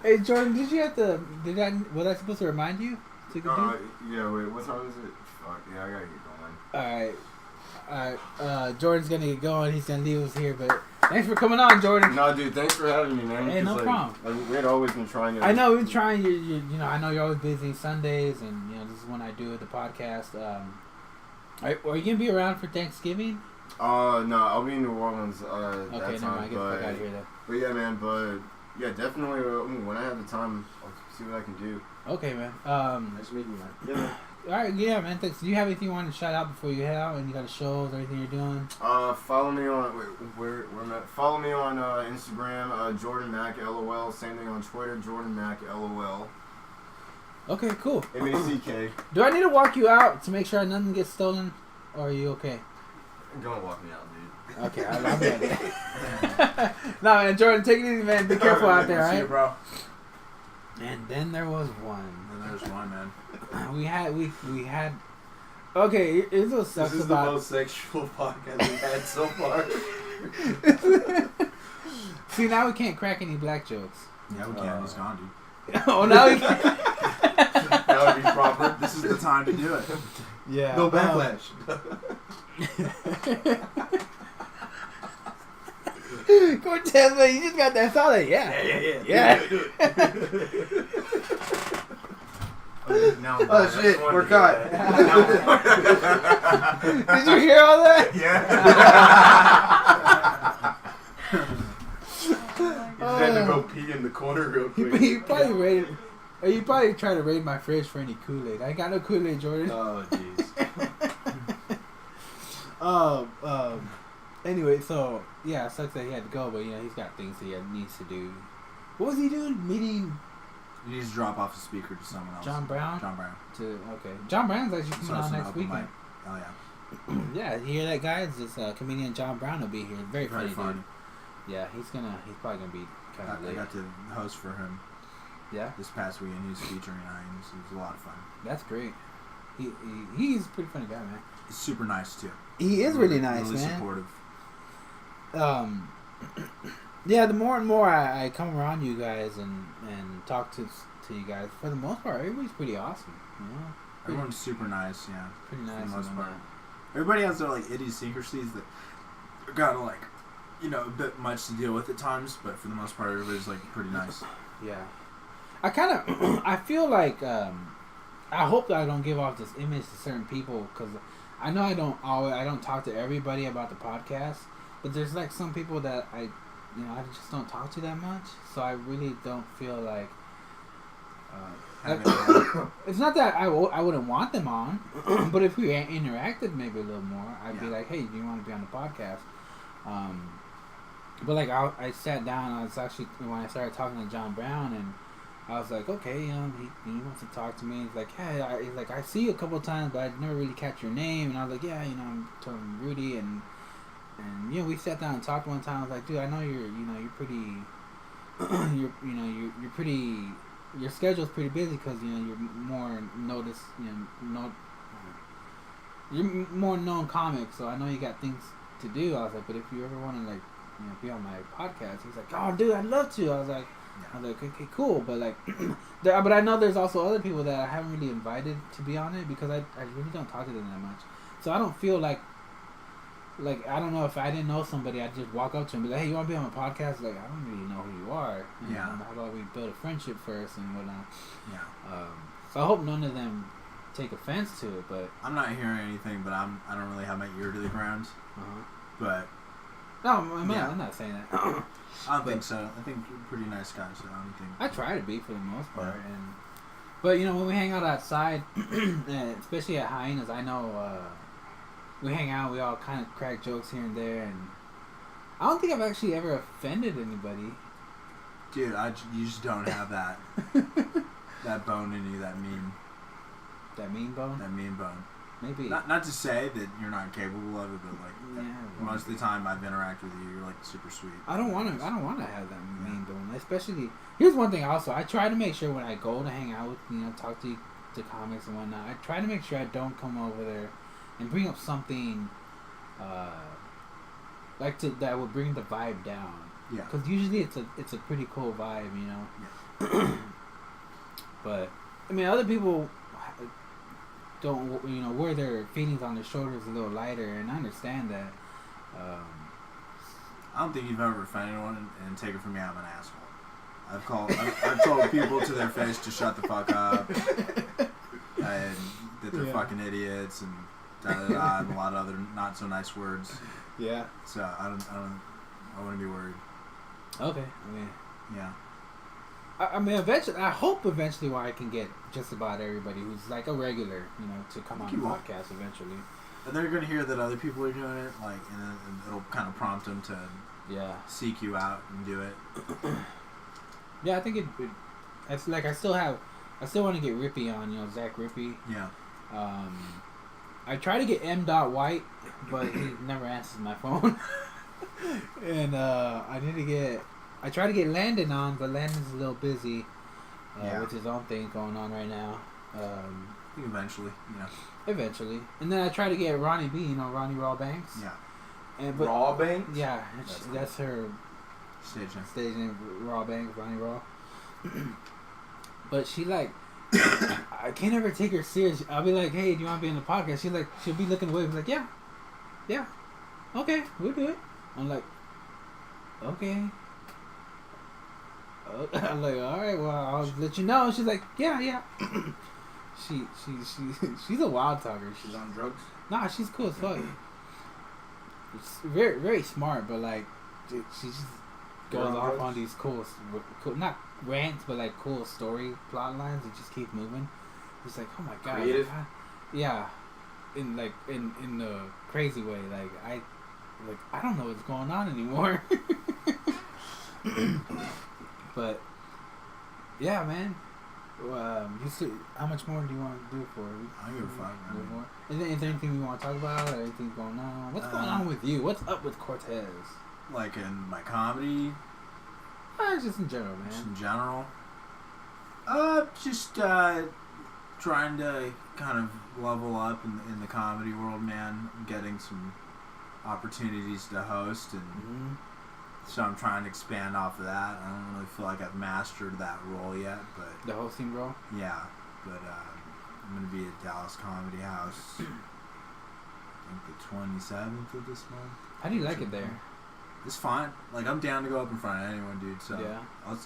Hey Jordan, was I supposed to remind you to go do? Yeah, wait, what time is it? Fuck, yeah, I gotta get going. Alright, Jordan's gonna get going. He's gonna leave us here, but thanks for coming on, Jordan. No, dude, thanks for having me, man. Hey, no like, problem. Like, we had always been trying to. I know we've been trying. You know, I know you're always busy Sundays, and you know this is when I do the podcast. Are you gonna be around for Thanksgiving? No, I'll be in New Orleans. Okay, that never time, mind. Get the fuck out of here then. But yeah, man. But yeah, definitely. When I have the time, I'll see what I can do. Okay, man. Nice meeting you, man. Yeah, man. All right, yeah, man. Thanks. Do you have anything you want to shout out before you head out? And you got shows or anything you're doing? Follow me on follow me on Instagram, Jordan Mac LOL. Same thing on Twitter, Jordan Mac LOL. Okay, cool. MACK. Do I need to walk you out to make sure nothing gets stolen, or are you okay? Go and walk me out, dude. Okay, I'm ready. No, man, Jordan, take it easy, man. Be careful out there, See you, right? bro. And then there was one. And there's one, man. We had. Okay, here's what sucks This is about. the most sexual podcast we've had so far. See, now we can't crack any black jokes. Yeah, we can. He's gone, dude. Oh, now we can. That would be proper. This is the time to do it. Yeah. No backlash. Cortez, man, you just got that solid. Yeah. Yeah. Do it. Now, Oh shit, we're caught. Did you hear all that? Yeah. You just had to go pee in the corner real quick. You probably raided. Or you probably try to raid my fridge for any Kool-Aid. I ain't got no Kool-Aid, Jordan. Oh jeez. Anyway, so yeah, it sucks that he had to go, but you know he's got things he needs to do. What was he doing? Meeting You need to drop off the speaker to someone else. John Brown. John Brown. John Brown's actually So coming it's on an next open weekend. mic. Oh yeah. Yeah, you hear that, guys? This comedian John Brown will be here. Very funny fun. dude. Yeah, he's probably gonna be kind of I late. got to host for him Yeah, this past weekend. He was featuring Irons. It was a lot of fun. that's great. He's a pretty funny guy, man. He's super nice too. He is really nice, really man. supportive. Yeah, the more and more I come around you guys and talk to you guys, for the most part, everybody's pretty awesome. You know, Everyone's super nice. Yeah, pretty for nice. the most and, part. Everybody has their like idiosyncrasies that are kind of like, you know, a bit much to deal with at times, but for the most part, everybody's like pretty nice. yeah, I kind of I feel like I hope that I don't give off this image to certain people, because I know I don't talk to everybody about the podcast, but there's like some people that I just don't talk to that much, so I really don't feel like. It's not that I wouldn't want them on, but if we interacted maybe a little more, I'd be like, hey, do you want to be on the podcast? But like I sat down, I was actually, when I started talking to John Brown, and I was like, okay, he wants to talk to me. He's like, hey, I see you a couple of times, but I never really catch your name. And I was like, yeah, I'm talking Rudy, and we sat down and talked one time. I was like, dude, I know you're pretty, you're pretty. Your schedule's pretty busy because you're more noticed, you're more known comic, so I know you got things to do. I was like, but if you ever want to be on my podcast, he's like, oh dude, I'd love to. I was like, okay, cool, but like, but I know there's also other people that I haven't really invited to be on it because I really don't talk to them that much, so I don't feel like I don't know, if I didn't know somebody, I'd just walk up to him and be like, hey, you want to be on my podcast? Like, I don't really know who you are. Yeah. How about we build a friendship first and whatnot? Yeah. So I hope none of them take offense to it, but... I'm not hearing anything, but I don't really have my ear to the ground. But... No, I'm not saying that. I don't think so. I think you're a pretty nice guy, so I don't think... I try to be for the most part. Yeah. But, when we hang out outside, especially at Hyenas, I know... we hang out, we all kind of crack jokes here and there, and I don't think I've actually ever offended anybody. Dude, you just don't have that that bone in you, that mean bone? That mean bone. Maybe. Not to say that you're not capable of it, but like most of the time I've interacted with you, you're like super sweet. I don't want to have that mean bone. Especially, here's one thing also, I try to make sure when I go to hang out with, talk to comics and whatnot, I try to make sure I don't come over there and bring up something that would bring the vibe down. Yeah. Because usually it's a pretty cool vibe, you know. Yeah. But I mean, other people don't, you know, wear their feelings on their shoulders a little lighter, and I understand that. I don't think you've ever offended anyone, and take it from me, I'm an asshole. I've told people to their face to shut the fuck up, and that they're fucking idiots, and da-da-da, and a lot of other not so nice words. Yeah. So I wouldn't be worried. Okay. I mean. Yeah. I mean, eventually, I hope eventually where I can get just about everybody who's like a regular, you know, to come on the podcast eventually. And they're gonna hear that other people are doing it, like, and it'll kind of prompt them to seek you out and do it. Yeah, I think it's like I still want to get Rippy on, you know, Zach Rippy. Yeah. I try to get M. White, but he never answers my phone. And I try to get Landon on, but Landon's a little busy with his own thing going on right now. I think eventually, yeah. Eventually. And then I try to get Ronnie B, you know, Ronnie Raw Banks. Yeah. But Raw Banks? Yeah, that's her stage name, Raw Banks, Ronnie Raw. But she like, I can't ever take her serious. I'll be like, hey, do you want to be in the podcast? She'll be looking away. Be like, yeah, okay, we'll do it. I'm like, okay. I'm like, all right, well, I'll let you know. She's like, yeah. She's a wild talker. She's on drugs? Nah, she's cool as fuck. It's very, very smart, but like, she just goes off on these cool, not rants, but like cool story plot lines that just keep moving. It's like, oh my god, creative. Yeah, in the crazy way. Like I don't know what's going on anymore. But yeah, man. How much more do you want to do for it? I don't give a fuck, man. Is there anything you want to talk about, or anything going on? What's going on with you? What's up with Cortez? Like in my comedy? Just in general, man. Just in general? Just trying to kind of level up in the comedy world, man. Getting some opportunities to host, and so I'm trying to expand off of that. I don't really feel like I've mastered that role yet, but the hosting role. Yeah, but I'm gonna be at Dallas Comedy House. I think the 27th of this month. How do you like it there? It's fine. Like, I'm down to go up in front of anyone, dude. So yeah.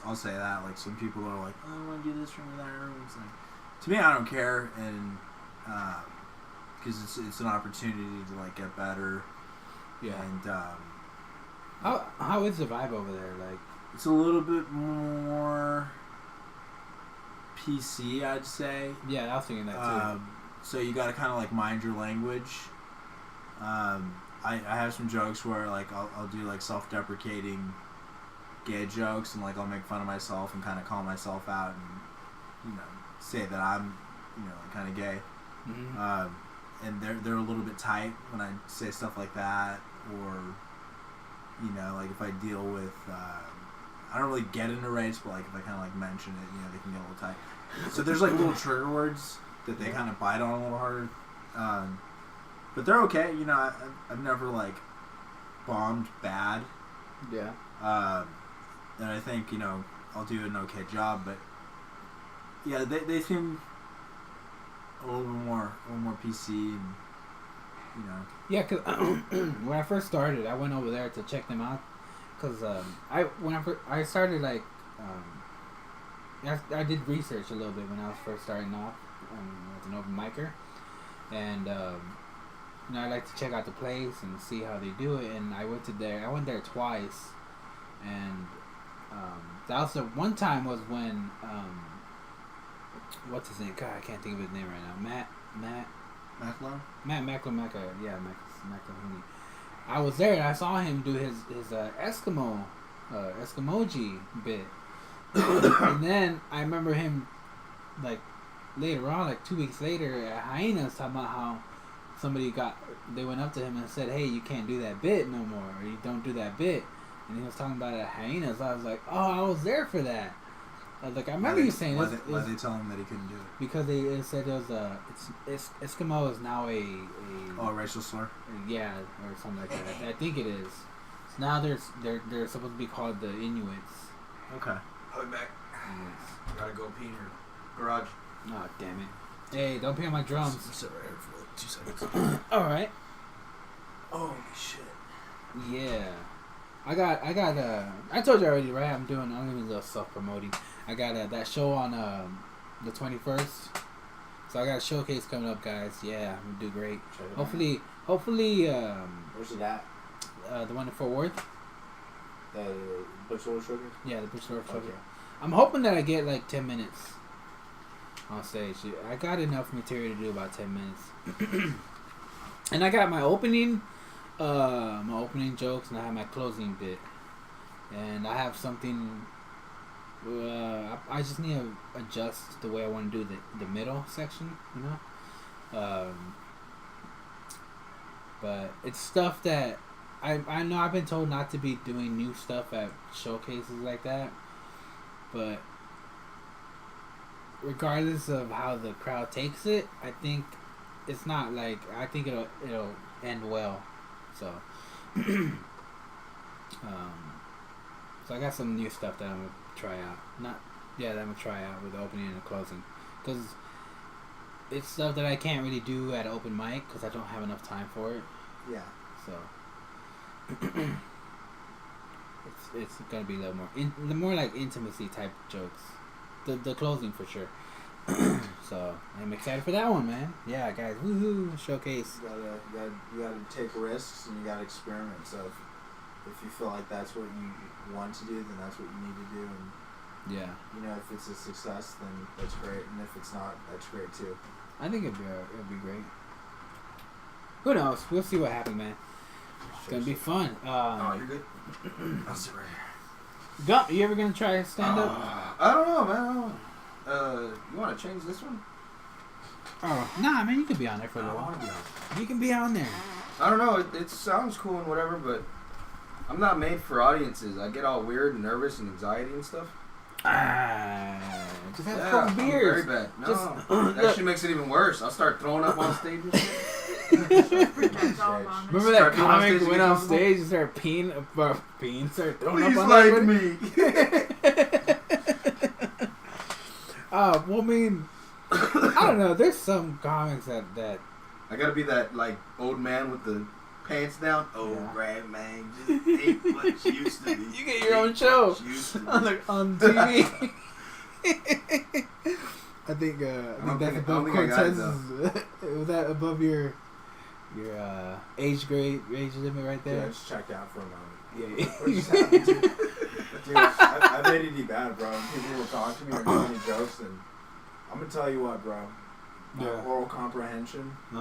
I'll say that. Like, some people are like, oh, I want to do this room or that room. It's like, to me, I don't care, and because it's an opportunity to like get better. Yeah. And how is the vibe over there? Like, it's a little bit more PC, I'd say. Yeah, I was thinking that too. So you got to kind of like mind your language. I have some jokes where like I'll do like self-deprecating gay jokes, and like I'll make fun of myself and kind of call myself out, and you know, say that I'm, you know, like, kind of gay. And they're a little bit tight when I say stuff like that, or you know, like if I deal with I don't really get into race, but like if I kind of like mention it, you know, they can get a little tight. So there's like little trigger words that they kind of bite on a little harder. But they're okay, you know. I've never like bombed bad. Yeah. And I think, you know, I'll do an okay job. But yeah, they seem a little more PC, and you know. Yeah, cause when I first started, I went over there to check them out. Cause I started like I did research a little bit when I was first starting off as an open micer, and you know, I like to check out the place and see how they do it. And I went there twice, and that was the one time was when what's his name? God, I can't think of his name right now. Matt McLemacca. Yeah, McLemacca. I was there and I saw him do his Eskimoji bit, and then I remember him like later on, like 2 weeks later at Hyenas, talking about how they went up to him and said, hey, you can't do that bit no more, or you don't do that bit. And he was talking about it at Hyenas. I was like, oh, I was there for that. I was like, I remember you saying this. Why they tell him that he couldn't do it? Because they said it was Eskimo is now a racial slur? Yeah, or something like that. I think it is. Now they're supposed to be called the Inuits. Okay. I'll be back. Gotta go pee in your garage. Oh, damn it. Hey, don't pee on my drums. Sit right here for like 2 seconds. Alright. Holy shit. Yeah. I told you already, right? I'm gonna be a little self-promoting. I got that show on the 21st. So I got a showcase coming up, guys. Yeah, I'm gonna do great. Hopefully, Where's it at? the one in Fort Worth. The bookstore showcase? Yeah, the bookstore showcase. Okay. I'm hoping that I get like 10 minutes on stage. I got enough material to do about 10 minutes. And I got my opening jokes, and I have my closing bit. And I have something. I just need to adjust the way I want to do the middle section, you know. But it's stuff that I know I've been told not to be doing new stuff at showcases like that. But regardless of how the crowd takes it, I think it's not like I think it'll end well. So, so I got some new stuff that I'm gonna try out. That I'm gonna try out with the opening and the closing, because it's stuff that I can't really do at open mic because I don't have enough time for it. Yeah. So it's gonna be a little more like intimacy type jokes. The closing for sure. So I'm excited for that one, man. Yeah, guys, woohoo! Showcase. You gotta take risks and you gotta experiment. So if you feel like that's what you want to do, then that's what you need to do. And Yeah, you know, if it's a success, then that's great. And if it's not, that's great too. I think it'd be great. Who knows? We'll see what happens, man. It's gonna be fun. You're good. I'll sit right here. Gump, you ever gonna try stand up? I don't know, man. You want to change this one? Oh, nah, man, you can be on there for a I little want while. to be on. You can be on there. I don't know. It sounds cool and whatever, but I'm not made for audiences. I get all weird and nervous and anxiety and stuff. Just have a couple beers. Very bad. No, Just, that actually makes it even worse. I'll start throwing up on stage and shit. Remember that comic went on stage and started peeing, started throwing up on like everybody? me. Well, I mean, I don't know. There's some comics that I gotta be that like old man with the pants down. Old man, just ain't what you used to be. You get your own show on TV. I think that's above Cortez's. Was that above your age limit right there? Yeah, I just checked out for a moment. Yeah. What just happened, dude? Dude, I made it bad, bro. People will talk to me or tell me jokes, and I'm gonna tell you what, bro. My oral comprehension is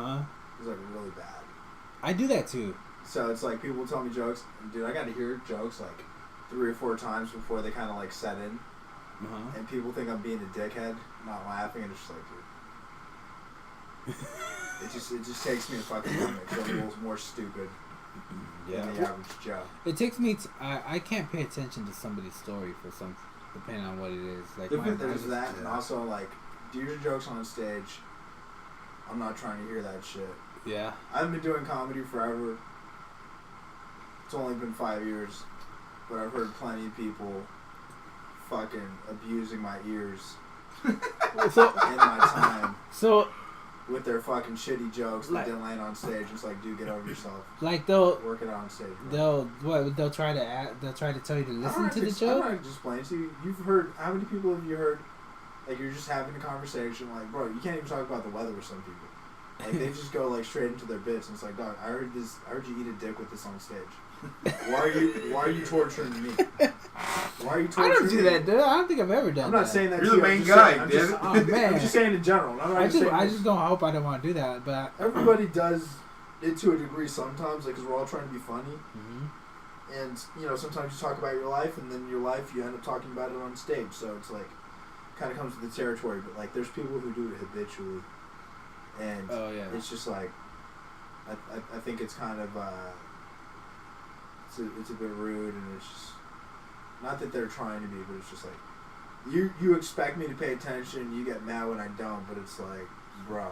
like really bad. I do that too. So it's like people tell me jokes, and dude, I got to hear jokes like 3 or 4 times before they kind of like set in. And people think I'm being a dickhead, not laughing, and it's just like, dude. It just takes me a fucking moment. It's a little more stupid than the average Joe. It takes me. I can't pay attention to somebody's story for some, depending on what it is. Like there's that, and also like, do your jokes on stage. I'm not trying to hear that shit. Yeah. I've been doing comedy forever. It's only been 5 years, but I've heard plenty of people fucking abusing my ears in my time. So with their fucking shitty jokes that didn't land on stage. It's like, dude, get over yourself. Like they'll work it out on stage. Bro. They'll try to tell you to listen to the joke. I'm not just explain to you. You've heard, how many people have you heard? Like, you're just having a conversation. Like, bro, you can't even talk about the weather with some people. Like, they just go like straight into their bits, and it's like, dog, I heard you eat a dick with this on stage. Why are you torturing me? Why are you torturing me? I don't do that, dude. I don't think I've ever done that. I'm not saying that. You're the main guy, I'm dude. I'm just saying in general. I just don't hope I don't want to do that, but everybody does it to a degree sometimes, like, because we're all trying to be funny. Mm-hmm. And, you know, sometimes you talk about your life, and then your life, you end up talking about it on stage. So it's like, kind of comes with the territory. But, like, there's people who do it habitually. And it's just like, I think it's kind of, it's a bit rude, and it's just, not that they're trying to be, but it's just like, you expect me to pay attention, you get mad when I don't, but it's like, bro,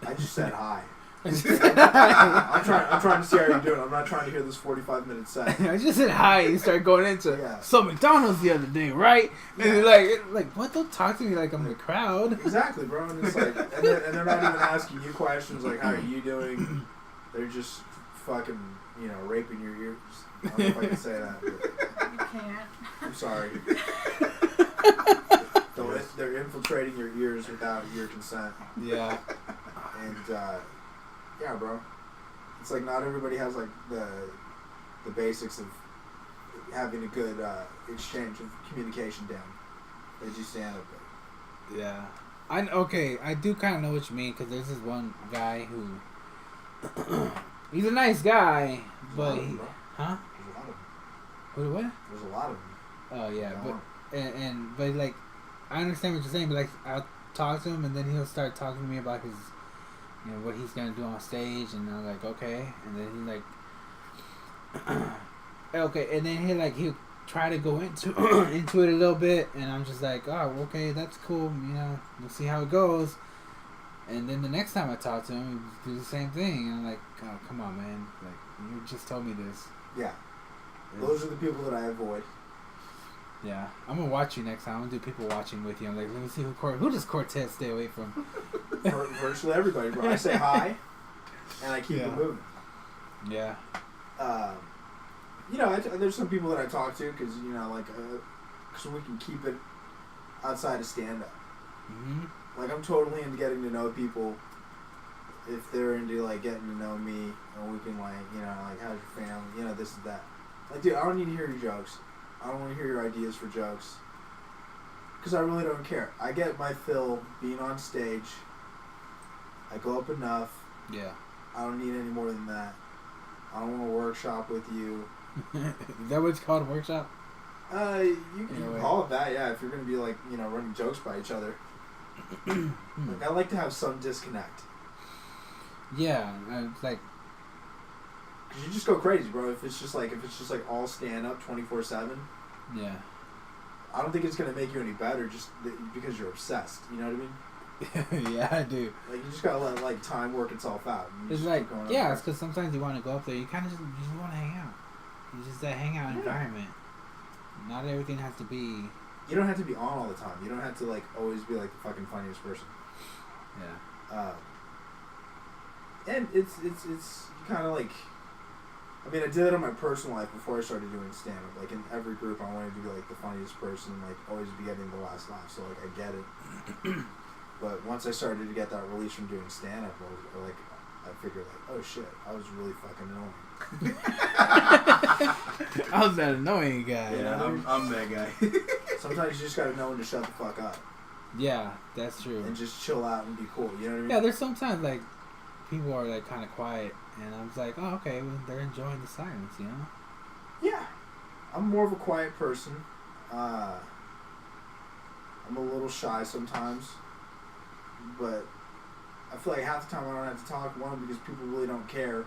I just said hi. I'm trying to see how you're doing. I'm not trying to hear this 45-minute set. I just said hi. You start going into Yeah. so McDonald's the other day, right? And they're like, what? Don't talk to me like I'm the crowd. Exactly, bro. And it's like, and they're not even asking you questions like, how are you doing? They're just fucking, raping your ears. I don't know if I can say that. But You can't. I'm sorry. They're infiltrating your ears without your consent. Yeah. And yeah, bro. It's like not everybody has like the basics of having a good exchange of communication down. They do stand up there. Yeah. I do kind of know what you mean, because there's this one guy who he's a nice guy, but he, huh? There's a lot of them. What? There's a lot of them. Oh yeah, No. but like, I understand what you're saying, but like I'll talk to him and then he'll start talking to me about his, what he's gonna do on stage, and I'm like, okay, and then he's like, okay, and then he'll try to go into into it a little bit, and I'm just like, oh, okay, that's cool, we'll see how it goes. And then the next time I talk to him, he do the same thing, and I'm like, oh, come on, man, like you just told me this. Yeah. Those are the people that I avoid. Yeah, I'm gonna watch you next time. I'm gonna do people watching with you. I'm like, let me see who does Cortez stay away from? Virtually everybody, bro. I say hi, and I keep it moving. Yeah. There's some people that I talk to because because we can keep it outside of stand-up. Mhm. Like I'm totally into getting to know people. If they're into like getting to know me, and we can like how's your family, this and that. Like, dude, I don't need to hear your jokes. I don't want to hear your ideas for jokes. Because I really don't care. I get my fill being on stage. I go up enough. Yeah. I don't need any more than that. I don't want to workshop with you. Is that what it's called, a workshop? You can call it that, yeah, if you're going to be like, running jokes by each other. Like, I like to have some disconnect. Yeah, like... Because you just go crazy, bro. If it's just like all stand-up 24/7. Yeah. I don't think it's going to make you any better just because you're obsessed. You know what I mean? Yeah, I do. Like, you just got to let, like, time work itself out. It's like, yeah, it's because sometimes you want to go up there, you kind of just want to hang out. It's just that hangout environment. Not everything has to be... You don't have to be on all the time. You don't have to, like, always be, like, the fucking funniest person. Yeah. And it's kind of like... I mean, I did it in my personal life before I started doing stand-up. Like, in every group, I wanted to be, like, the funniest person, like, always be getting the last laugh. So, like, I get it. But once I started to get that release from doing stand-up, I figured, like, oh, shit, I was really fucking annoying. I was that annoying guy. Yeah, I'm that guy. Sometimes you just gotta know when to shut the fuck up. Yeah, that's true. And just chill out and be cool, you know what I mean? Yeah, there's sometimes, like, people are, like, kind of quiet, and I was like, oh, okay, well, they're enjoying the silence, Yeah. I'm more of a quiet person. I'm a little shy sometimes. But I feel like half the time I don't have to talk, one, because people really don't care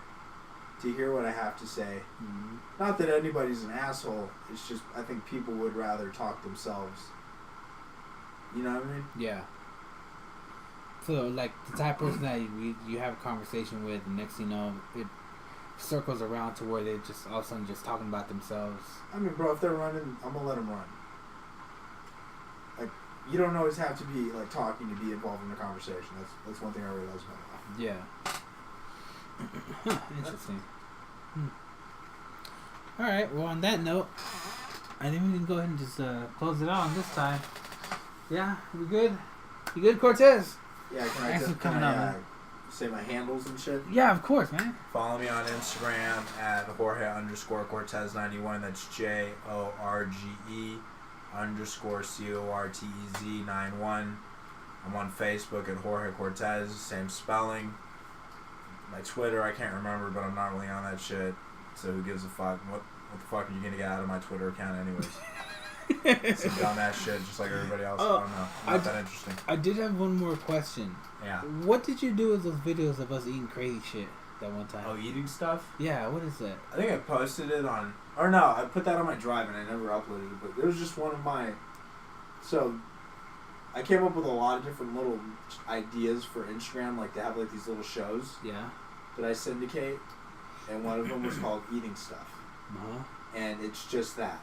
to hear what I have to say. Mm-hmm. Not that anybody's an asshole. It's just, I think people would rather talk themselves. You know what I mean? Yeah. So, like, the type of person that you have a conversation with, and next thing you know, it circles around to where they just all of a sudden just talking about themselves. I mean, bro, if they're running, I'm gonna let them run. Like, you don't always have to be, like, talking to be involved in the conversation. That's one thing I realized about life. Yeah. Interesting. Alright, well, on that note, I think we can go ahead and just close it on this time. Yeah, we good? You good, Cortez? Yeah, Thanks for coming out, man. Say my handles and shit? Yeah, of course, man. Follow me on Instagram at Jorge_Cortez91. That's JORGE_CORTEZ91. I'm on Facebook at Jorge Cortez, same spelling. My Twitter, I can't remember, but I'm not really on that shit. So who gives a fuck? What the fuck are you gonna get out of my Twitter account anyways? Some dumbass shit, just like everybody else. I don't know. Not that interesting. I did have one more question. Yeah. What did you do with those videos of us eating crazy shit that one time? Oh, eating stuff? Yeah, what is that? I think I posted it on... Or no, I put that on my drive and I never uploaded it. But it was just one of my... So, I came up with a lot of different little ideas for Instagram. Like, to have, like, these little shows. Yeah. that I syndicate, and one of them was called Eating Stuff. Uh-huh. And it's just that.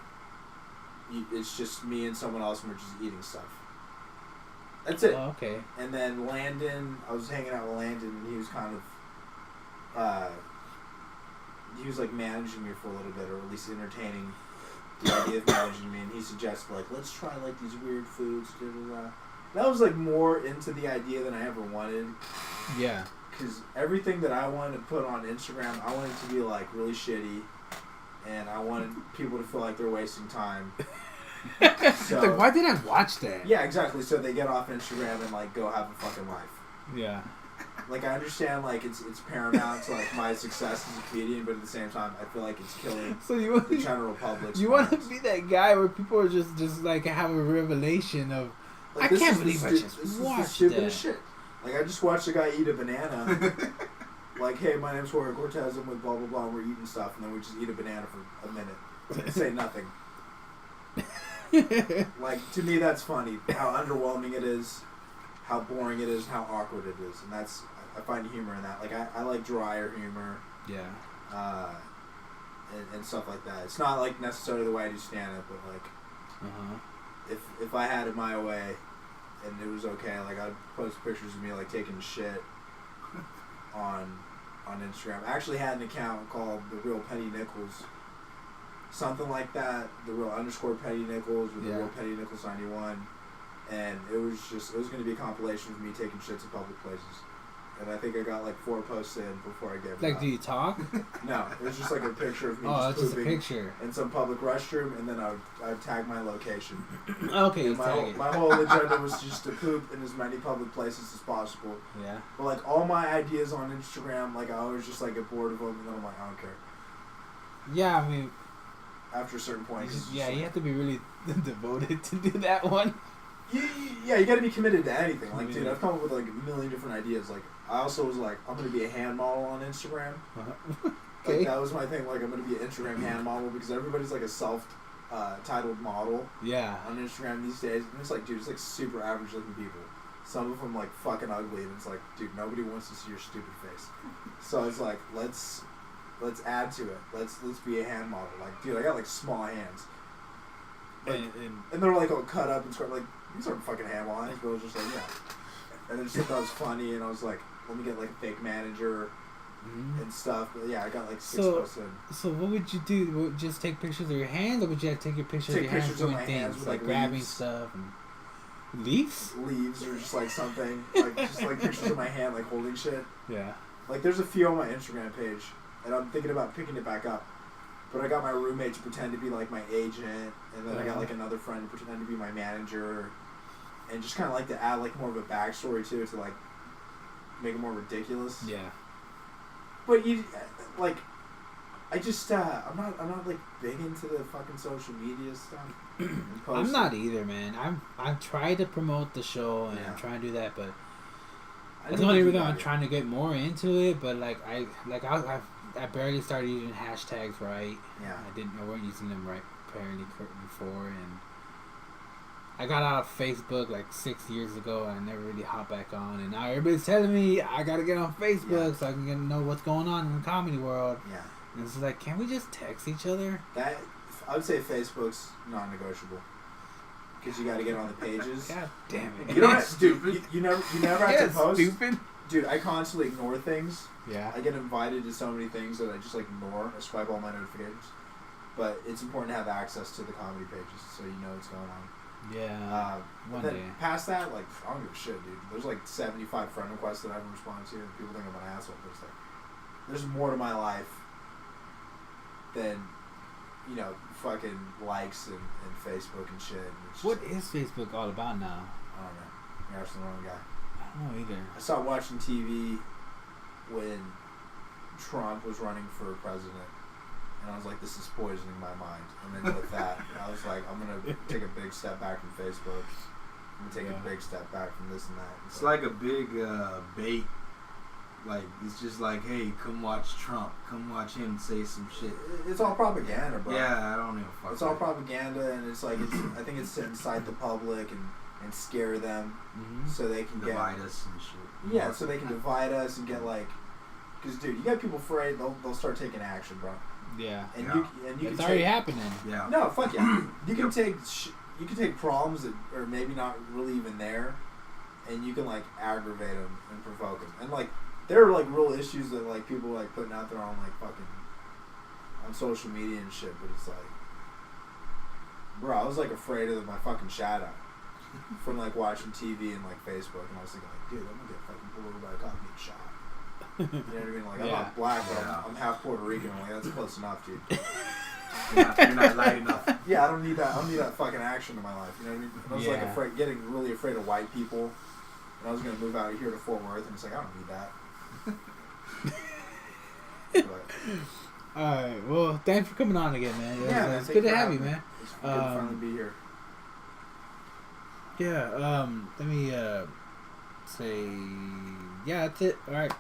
It's just me and someone else, and we're just eating stuff. That's it. Oh, okay. And then Landon, I was hanging out with Landon, and he was kind of, he was like managing me for a little bit, or at least entertaining the idea of managing me, and he suggested like, let's try like these weird foods, da da da. That was like more into the idea than I ever wanted. Yeah. Because everything that I wanted to put on Instagram, I wanted to be like really shitty, and I wanted people to feel like they're wasting time. So, like, why did I watch that? Yeah, exactly. So they get off Instagram and like go have a fucking life. Yeah. Like I understand, like it's paramount to like my success as a comedian, but at the same time, I feel like it's killing the general public. You want to be that guy where people are just like have a revelation of, like, I can't believe I just watched the stupidest shit. Like I just watched a guy eat a banana. Like, hey, my name's Jorge Cortez, I'm with blah blah blah, and we're eating stuff, and then we just eat a banana for a minute and say nothing. Like, to me, that's funny. How underwhelming it is, how boring it is, and how awkward it is. And that's, I find humor in that. Like, I like drier humor. Yeah. And stuff like that. It's not, like, necessarily the way I do stand-up, but, like, if I had it my way, and it was okay, like, I'd post pictures of me, like, taking shit on Instagram. I actually had an account called The Real Petty Nichols. Something like that, the real _ Petty Nichols with the real Petty Nichols 91, and it was going to be a compilation of me taking shits in public places, and I think I got like 4 posts in before I gave it Like, up. do you talk? No, it was just like a picture of me that's just just a pooping picture in some public restroom, and then I'd tag my location. Okay, And my whole agenda was just to poop in as many public places as possible. Yeah. But like all my ideas on Instagram, like I always just like get bored of them, and then I'm like, I don't care. Yeah, I mean, After a certain point, you have to be really devoted to do that one. Yeah, you got to be committed to anything. Like, dude, I've come up with like a million different ideas. Like, I also was like, I'm gonna be a hand model on Instagram. Okay. Like, that was my thing. Like, I'm gonna be an Instagram hand model because everybody's like a self-titled model. Yeah. On Instagram these days, and it's like, dude, it's like super average-looking people. Some of them like fucking ugly, and it's like, dude, nobody wants to see your stupid face. So it's like, let's add to it. Let's be a hand model. Like, dude, I got like small hands. Like, and they're like all cut up and sort of like, these aren't fucking hand lines, but I was just like, yeah. And then just thought that was funny, and I was like, let me get like a fake manager and stuff. But yeah, I got like 6 posts in. So what would you do? Would you just take pictures of your hands, or would you have to take your pictures of your hands doing things with, like grabbing stuff and leaves? Leaves or just like something, like just like pictures of my hand like holding shit. Yeah. Like there's a few on my Instagram page, and I'm thinking about picking it back up. But I got my roommate to pretend to be like my agent, and then I got like another friend to pretend to be my manager, and just kind of like to add like more of a backstory to it to like make it more ridiculous. Yeah. But you like, I just I'm not like big into the fucking social media stuff. I'm not either, man. I'm trying to promote the show and I'm trying to do that, but that's the only reason I'm trying to get more into it. But like I barely started using hashtags right. Yeah. I weren't using them right apparently before, and I got out of Facebook like 6 years ago, and I never really hopped back on. And now everybody's telling me I gotta get on Facebook so I can know what's going on in the comedy world. Yeah. And it's like, can't we just text each other? That I would say Facebook's non-negotiable because you got to get on the pages. God damn it! You don't, dude. You never have to post. Stupid. Dude, I constantly ignore things. Yeah. I get invited to so many things that I just like ignore. I swipe all my notifications. But it's important to have access to the comedy pages so you know what's going on. Yeah. One day. Past that, like, I don't give a shit, dude. There's like 75 friend requests that I haven't responded to, and people think I'm an asshole. But it's like, there's more to my life than, you know, fucking likes and Facebook and shit. And what is Facebook all about now? I don't know. You're asking the wrong guy. I don't know either. I stopped watching TV when Trump was running for president, and I was like, this is poisoning my mind. And then with that, I was like, I'm going to take a big step back from Facebook. I'm going to take a big step back from this and that. It's like a big bait. Like, it's just like, hey, come watch Trump. Come watch him say some shit. It's all propaganda, bro. Yeah, I don't even fuck It's all propaganda, and it's like, I think it's to incite the public and scare them so they can divide us and shit. Yeah, so they can divide us and get Because dude, you got people afraid they'll start taking action, bro. Yeah. And Yeah. you It's can already take, happening. Yeah. No, fuck yeah. You can take problems that are maybe not really even there, and you can like aggravate them and provoke them. And like there are like real issues that like people like putting out there on like fucking on social media and shit. But it's like, bro, I was like afraid of my fucking shadow from like watching TV and like Facebook, and I was thinking like, dude, I'm gonna get fucking pulled over by a cop and get shot. You know what I mean? Like I'm Yeah. not black, but Yeah. I'm half Puerto Rican. I'm like that's close enough, dude. You're not light enough. Yeah, I don't need that. I don't need that fucking action in my life. You know what I mean? I was like Yeah. getting really afraid of white people, and I was gonna move out here to Fort Worth, and it's like I don't need that. But, Alright, well, thanks for coming on again, man. man, It's thank good you to for have you, having me. man. It's good to finally be here. Yeah, let me say, yeah, that's it. Alright,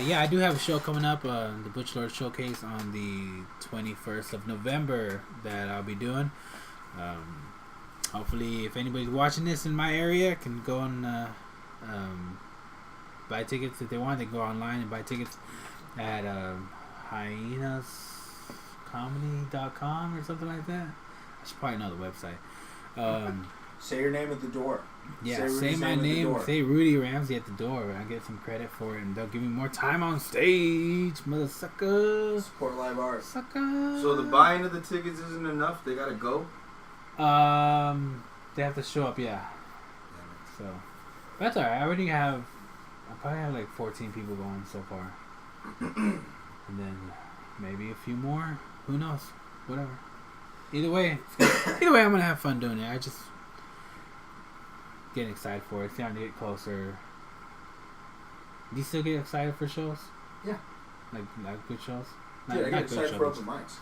yeah, I do have a show coming up, the Butch Lord Showcase on the 21st of November that I'll be doing. Hopefully, if anybody's watching this in my area, can go and buy tickets if they want. They can go online and buy tickets at hyenascomedy.com or something like that. I should probably know the website. Say your name at the door. Yeah, say Rudy's my at the name, door. say Rudy Ramsey at the door. I get some credit for it, and they'll give me more time on stage, mother sucker. Support live art. Sucker. So the buying of the tickets isn't enough. They gotta go. They have to show up, yeah. So that's alright. I probably have like 14 people going so far, and then maybe a few more. Who knows? Whatever. Either way, I'm gonna have fun doing it. I just getting excited for it. It's starting to get closer. Do you still get excited for shows? Yeah. Like good shows? Dude, I get excited for open mics.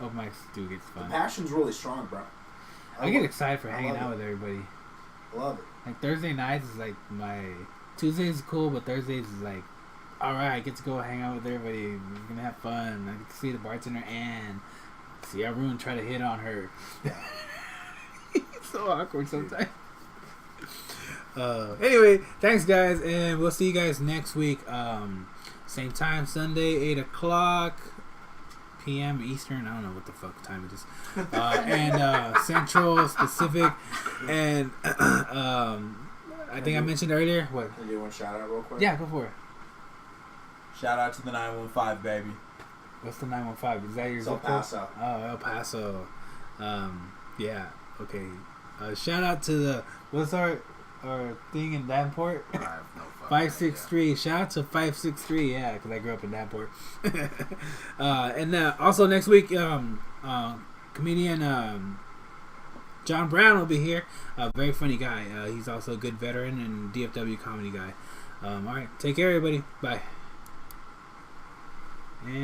Open mics do get The fun. passion's really strong, bro. I get excited for I hanging love out it. with everybody. Love it. Like Thursday nights is like my Tuesdays is cool, but Thursdays is like, all right, I get to go hang out with everybody. We're gonna have fun. I get to see the bartender and see everyone try to hit on her. It's so awkward sometimes. Anyway, thanks guys, and we'll see you guys next week. Same time, Sunday, 8:00 p.m. Eastern. I don't know what the fuck time it is. And Central, Pacific, and I think I mentioned earlier. What? Can you do one shout out real quick? Yeah, go for it. Shout out to the 915, baby. What's the 915? Is that your It's zip El code? Paso. Oh, El Paso. Yeah. Okay. Shout out to the what's our thing in Davenport? I have no fucking 563. Shout out to 563. Yeah, because I grew up in Davenport. And also next week, comedian John Brown will be here. A very funny guy. He's also a good veteran and DFW comedy guy. All right, take care, everybody. Bye. And